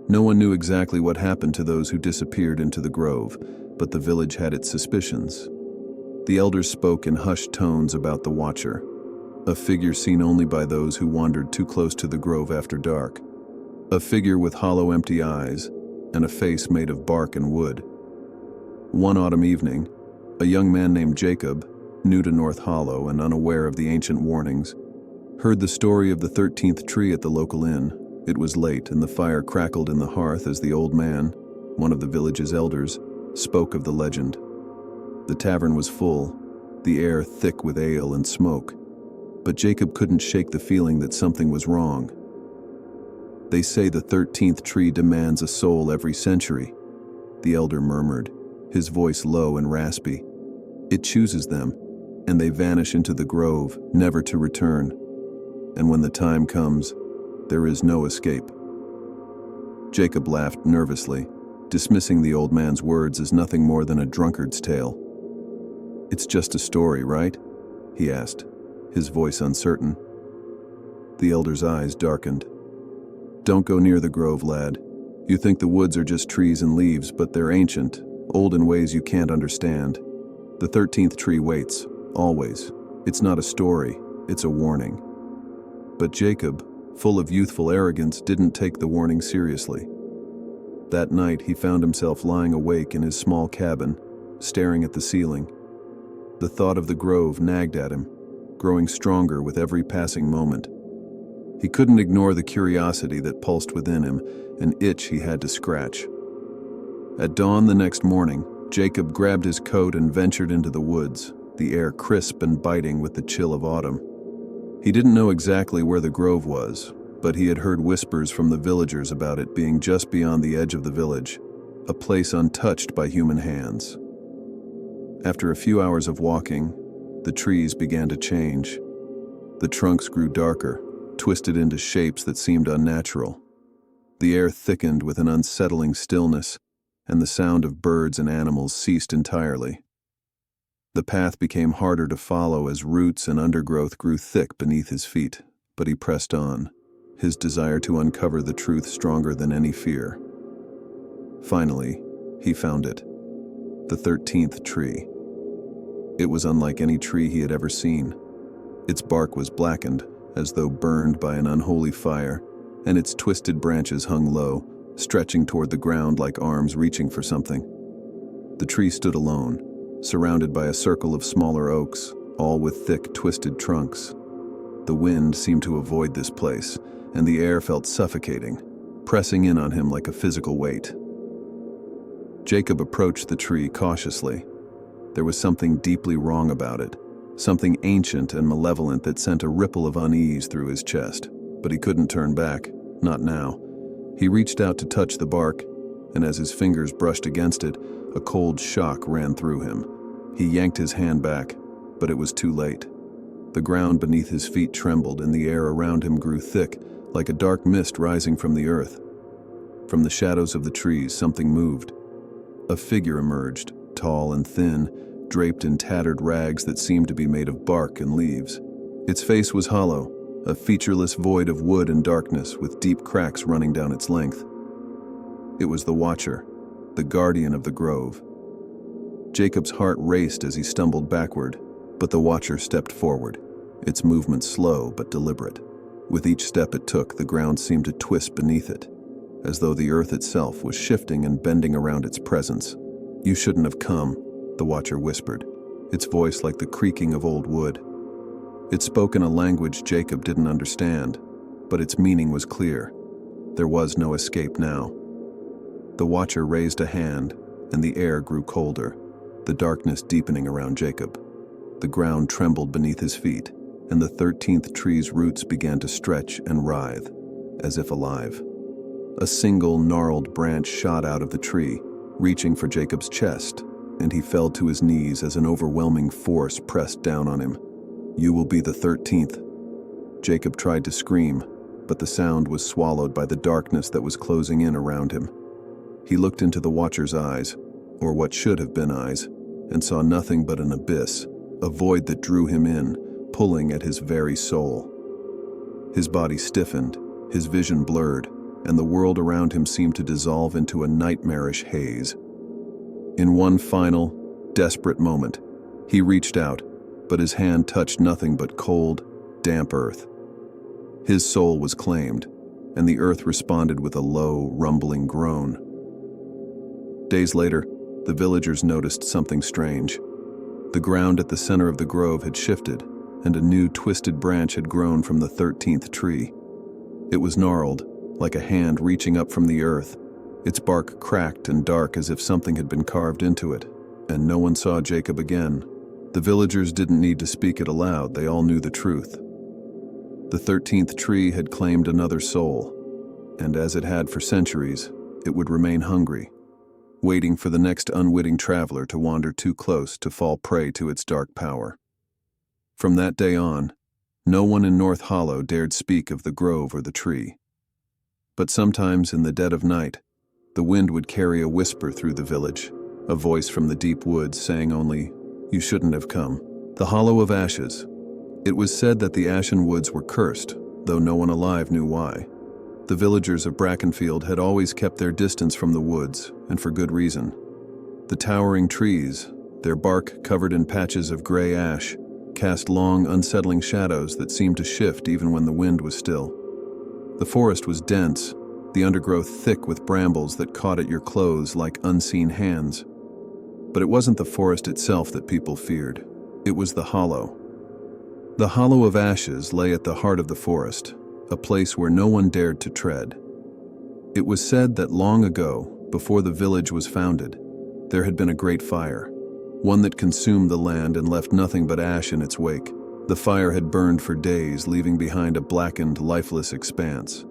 No one knew exactly what happened to those who disappeared into the grove, but the village had its suspicions. The elders spoke in hushed tones about the Watcher, a figure seen only by those who wandered too close to the grove after dark. A figure with hollow, empty eyes, and a face made of bark and wood. One autumn evening, a young man named Jacob, new to North Hollow and unaware of the ancient warnings, heard the story of the 13th tree at the local inn. It was late, and the fire crackled in the hearth as the old man, one of the village's elders, spoke of the legend. The tavern was full, the air thick with ale and smoke, but Jacob couldn't shake the feeling that something was wrong. "They say the 13th tree demands a soul every century," the elder murmured, his voice low and raspy. "It chooses them, and they vanish into the grove, never to return. And when the time comes, there is no escape." Jacob laughed nervously, dismissing the old man's words as nothing more than a drunkard's tale. "It's just a story, right?" he asked, his voice uncertain. The elder's eyes darkened. "Don't go near the grove, lad. You think the woods are just trees and leaves, but they're ancient, old in ways you can't understand. The 13th tree waits, always. It's not a story, it's a warning." But Jacob, full of youthful arrogance, didn't take the warning seriously. That night he found himself lying awake in his small cabin, staring at the ceiling. The thought of the grove nagged at him, growing stronger with every passing moment. He couldn't ignore the curiosity that pulsed within him, an itch he had to scratch. At dawn the next morning, Jacob grabbed his coat and ventured into the woods, the air crisp and biting with the chill of autumn. He didn't know exactly where the grove was, but he had heard whispers from the villagers about it being just beyond the edge of the village, a place untouched by human hands. After a few hours of walking, the trees began to change. The trunks grew darker, twisted into shapes that seemed unnatural. The air thickened with an unsettling stillness, and the sound of birds and animals ceased entirely. The path became harder to follow as roots and undergrowth grew thick beneath his feet, but he pressed on, his desire to uncover the truth stronger than any fear. Finally, he found it, the 13th tree. It was unlike any tree he had ever seen. Its bark was blackened, as though burned by an unholy fire, and its twisted branches hung low, stretching toward the ground like arms reaching for something. The tree stood alone, surrounded by a circle of smaller oaks, all with thick, twisted trunks. The wind seemed to avoid this place, and the air felt suffocating, pressing in on him like a physical weight. Jacob approached the tree cautiously. There was something deeply wrong about it, something ancient and malevolent that sent a ripple of unease through his chest, but he couldn't turn back, not now. He reached out to touch the bark, and as his fingers brushed against it, a cold shock ran through him. He yanked his hand back, but it was too late. The ground beneath his feet trembled, and the air around him grew thick, like a dark mist rising from the earth. From the shadows of the trees, something moved. A figure emerged, tall and thin, draped in tattered rags that seemed to be made of bark and leaves. Its face was hollow, a featureless void of wood and darkness with deep cracks running down its length. It was the Watcher, the guardian of the grove. Jacob's heart raced as he stumbled backward, but the Watcher stepped forward, its movement slow but deliberate. With each step it took, the ground seemed to twist beneath it, as though the earth itself was shifting and bending around its presence. "You shouldn't have come," the Watcher whispered, its voice like the creaking of old wood. It spoke in a language Jacob didn't understand, but its meaning was clear. There was no escape now. The Watcher raised a hand, and the air grew colder, the darkness deepening around Jacob. The ground trembled beneath his feet, and the 13th tree's roots began to stretch and writhe, as if alive. A single gnarled branch shot out of the tree, reaching for Jacob's chest, and he fell to his knees as an overwhelming force pressed down on him. "You will be the 13th." Jacob tried to scream, but the sound was swallowed by the darkness that was closing in around him. He looked into the Watcher's eyes, or what should have been eyes, and saw nothing but an abyss, a void that drew him in, pulling at his very soul. His body stiffened, his vision blurred, and the world around him seemed to dissolve into a nightmarish haze. In one final, desperate moment, he reached out, but his hand touched nothing but cold, damp earth. His soul was claimed, and the earth responded with a low, rumbling groan. Days later, the villagers noticed something strange. The ground at the center of the grove had shifted, and a new twisted branch had grown from the 13th tree. It was gnarled, like a hand reaching up from the earth, its bark cracked and dark as if something had been carved into it, and no one saw Jacob again. The villagers didn't need to speak it aloud, they all knew the truth. The 13th tree had claimed another soul, and as it had for centuries, it would remain hungry, waiting for the next unwitting traveler to wander too close to fall prey to its dark power. From that day on, no one in North Hollow dared speak of the grove or the tree. But sometimes in the dead of night, the wind would carry a whisper through the village, a voice from the deep woods saying only, "You shouldn't have come." The Hollow of Ashes. It was said that the Ashen Woods were cursed, though no one alive knew why. The villagers of Brackenfield had always kept their distance from the woods, and for good reason. The towering trees, their bark covered in patches of gray ash, cast long, unsettling shadows that seemed to shift even when the wind was still. The forest was dense, the undergrowth thick with brambles that caught at your clothes like unseen hands. But it wasn't the forest itself that people feared. It was the hollow. The Hollow of Ashes lay at the heart of the forest, a place where no one dared to tread. It was said that long ago, before the village was founded, there had been a great fire, one that consumed the land and left nothing but ash in its wake. The fire had burned for days, leaving behind a blackened, lifeless expanse.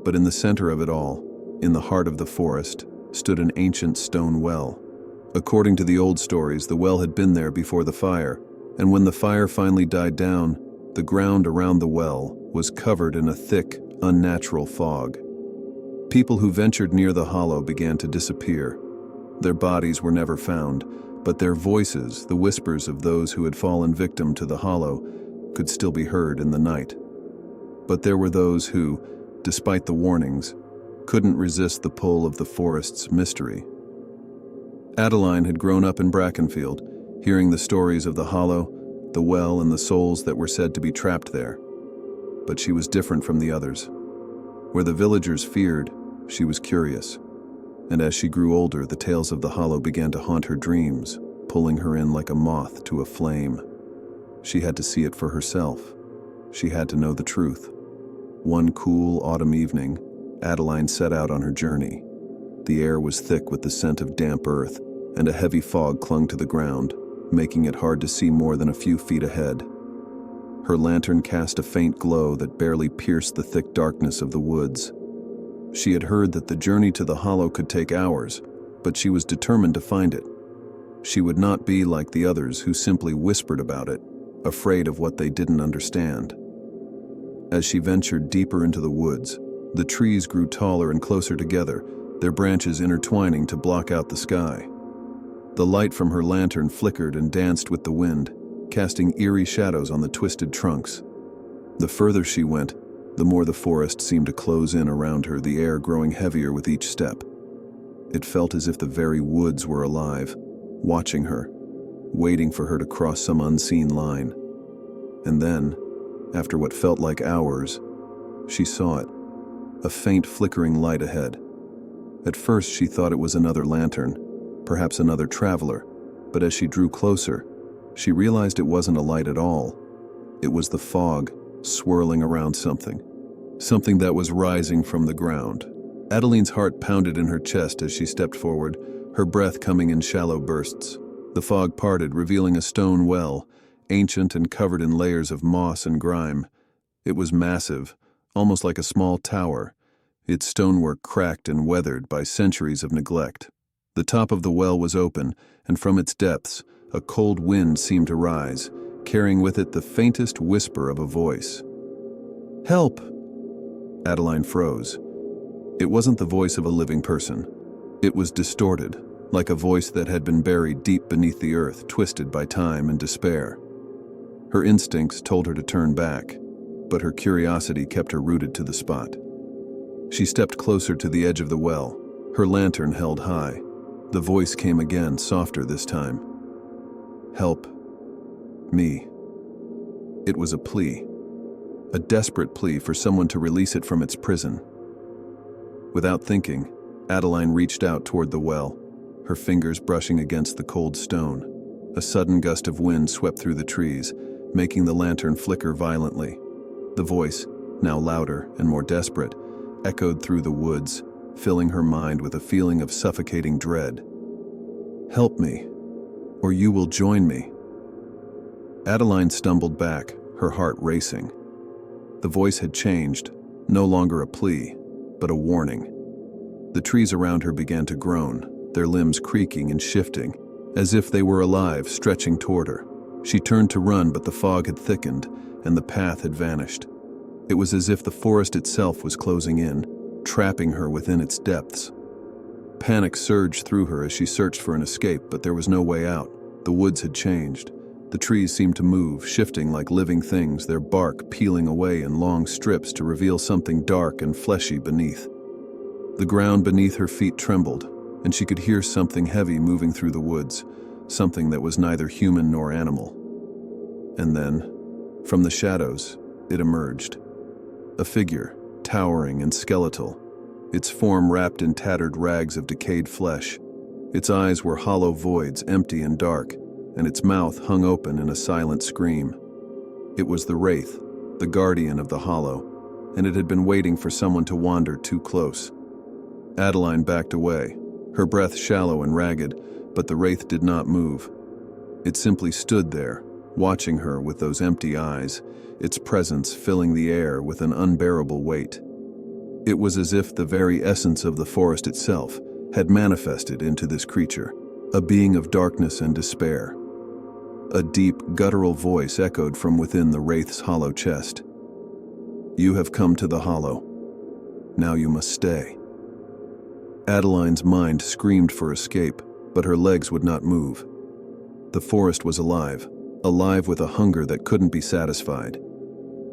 But in the center of it all, in the heart of the forest, stood an ancient stone well. According to the old stories, the well had been there before the fire, and when the fire finally died down, the ground around the well was covered in a thick, unnatural fog. People who ventured near the hollow began to disappear. Their bodies were never found, but their voices, the whispers of those who had fallen victim to the hollow, could still be heard in the night. But there were those who, despite the warnings, couldn't resist the pull of the forest's mystery. Adeline had grown up in Brackenfield, hearing the stories of the hollow, the well, and the souls that were said to be trapped there. But she was different from the others. Where the villagers feared, she was curious. And as she grew older, the tales of the hollow began to haunt her dreams, pulling her in like a moth to a flame. She had to see it for herself. She had to know the truth. One cool autumn evening, Adeline set out on her journey. The air was thick with the scent of damp earth, and a heavy fog clung to the ground, making it hard to see more than a few feet ahead. Her lantern cast a faint glow that barely pierced the thick darkness of the woods. She had heard that the journey to the hollow could take hours, but she was determined to find it. She would not be like the others who simply whispered about it, afraid of what they didn't understand. As she ventured deeper into the woods, the trees grew taller and closer together, their branches intertwining to block out the sky. The light from her lantern flickered and danced with the wind, casting eerie shadows on the twisted trunks. The further she went, the more the forest seemed to close in around her, the air growing heavier with each step. It felt as if the very woods were alive, watching her, waiting for her to cross some unseen line. And then, after what felt like hours, she saw it, a faint flickering light ahead. At first she thought it was another lantern, perhaps another traveler, but as she drew closer, she realized it wasn't a light at all. It was the fog swirling around something that was rising from the ground. Adeline's heart pounded in her chest as she stepped forward, her breath coming in shallow bursts. The fog parted, revealing a stone well, ancient and covered in layers of moss and grime. It was massive, almost like a small tower, its stonework cracked and weathered by centuries of neglect. The top of the well was open, and from its depths, a cold wind seemed to rise, carrying with it the faintest whisper of a voice. "Help!" Adeline froze. It wasn't the voice of a living person. It was distorted, like a voice that had been buried deep beneath the earth, twisted by time and despair. Her instincts told her to turn back, but her curiosity kept her rooted to the spot. She stepped closer to the edge of the well, her lantern held high. The voice came again, softer this time. "Help me." It was a plea, a desperate plea for someone to release it from its prison. Without thinking, Adeline reached out toward the well, her fingers brushing against the cold stone. A sudden gust of wind swept through the trees, making the lantern flicker violently. The voice, now louder and more desperate, echoed through the woods, filling her mind with a feeling of suffocating dread. "Help me, or you will join me." Adeline stumbled back, her heart racing. The voice had changed, no longer a plea, but a warning. The trees around her began to groan, their limbs creaking and shifting, as if they were alive, stretching toward her. She turned to run, but the fog had thickened, and the path had vanished. It was as if the forest itself was closing in, trapping her within its depths. Panic surged through her as she searched for an escape, but there was no way out. The woods had changed. The trees seemed to move, shifting like living things, their bark peeling away in long strips to reveal something dark and fleshy beneath. The ground beneath her feet trembled, and she could hear something heavy moving through the woods, something that was neither human nor animal. And then, from the shadows, it emerged. A figure, towering and skeletal, its form wrapped in tattered rags of decayed flesh. Its eyes were hollow voids, empty and dark, and its mouth hung open in a silent scream. It was the Wraith, the guardian of the Hollow, and it had been waiting for someone to wander too close. Adeline backed away, her breath shallow and ragged, but the Wraith did not move. It simply stood there, watching her with those empty eyes, its presence filling the air with an unbearable weight. It was as if the very essence of the forest itself had manifested into this creature, a being of darkness and despair. A deep, guttural voice echoed from within the Wraith's hollow chest. "You have come to the Hollow. Now you must stay." Adeline's mind screamed for escape, but her legs would not move. The forest was alive, alive with a hunger that couldn't be satisfied.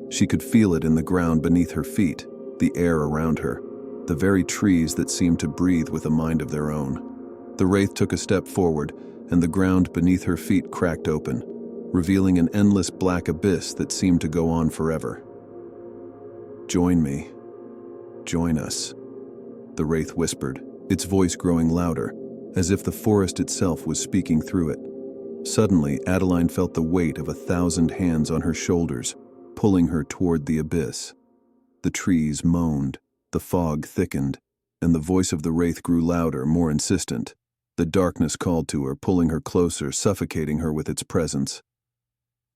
She could feel it in the ground beneath her feet, the air around her, the very trees that seemed to breathe with a mind of their own. The Wraith took a step forward, and the ground beneath her feet cracked open, revealing an endless black abyss that seemed to go on forever. "Join me. Join us," the Wraith whispered, its voice growing louder, as if the forest itself was speaking through it. Suddenly, Adeline felt the weight of 1,000 hands on her shoulders, pulling her toward the abyss. The trees moaned, the fog thickened, and the voice of the Wraith grew louder, more insistent. The darkness called to her, pulling her closer, suffocating her with its presence.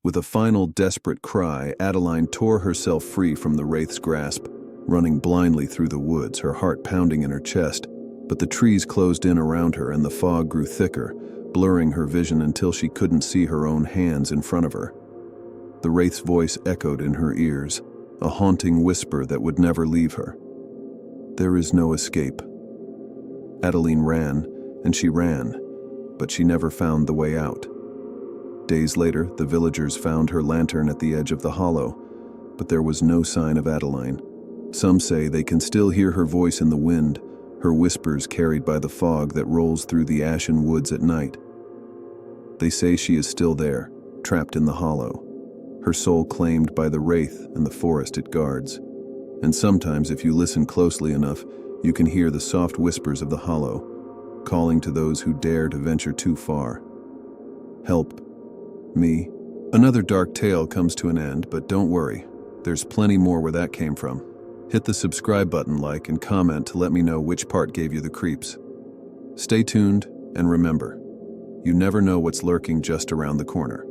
With a final desperate cry, Adeline tore herself free from the Wraith's grasp, running blindly through the woods, her heart pounding in her chest. But the trees closed in around her and the fog grew thicker, blurring her vision until she couldn't see her own hands in front of her. The Wraith's voice echoed in her ears, a haunting whisper that would never leave her. "There is no escape." Adeline ran, and she ran, but she never found the way out. Days later, the villagers found her lantern at the edge of the hollow, but there was no sign of Adeline. Some say they can still hear her voice in the wind, her whispers carried by the fog that rolls through the ashen woods at night. They say she is still there, trapped in the hollow, her soul claimed by the wraith and the forest it guards. And sometimes, if you listen closely enough, you can hear the soft whispers of the hollow, calling to those who dare to venture too far. Help me. Another dark tale comes to an end, but don't worry, there's plenty more where that came from. Hit the subscribe button, like, and comment to let me know which part gave you the creeps. Stay tuned, and remember, you never know what's lurking just around the corner.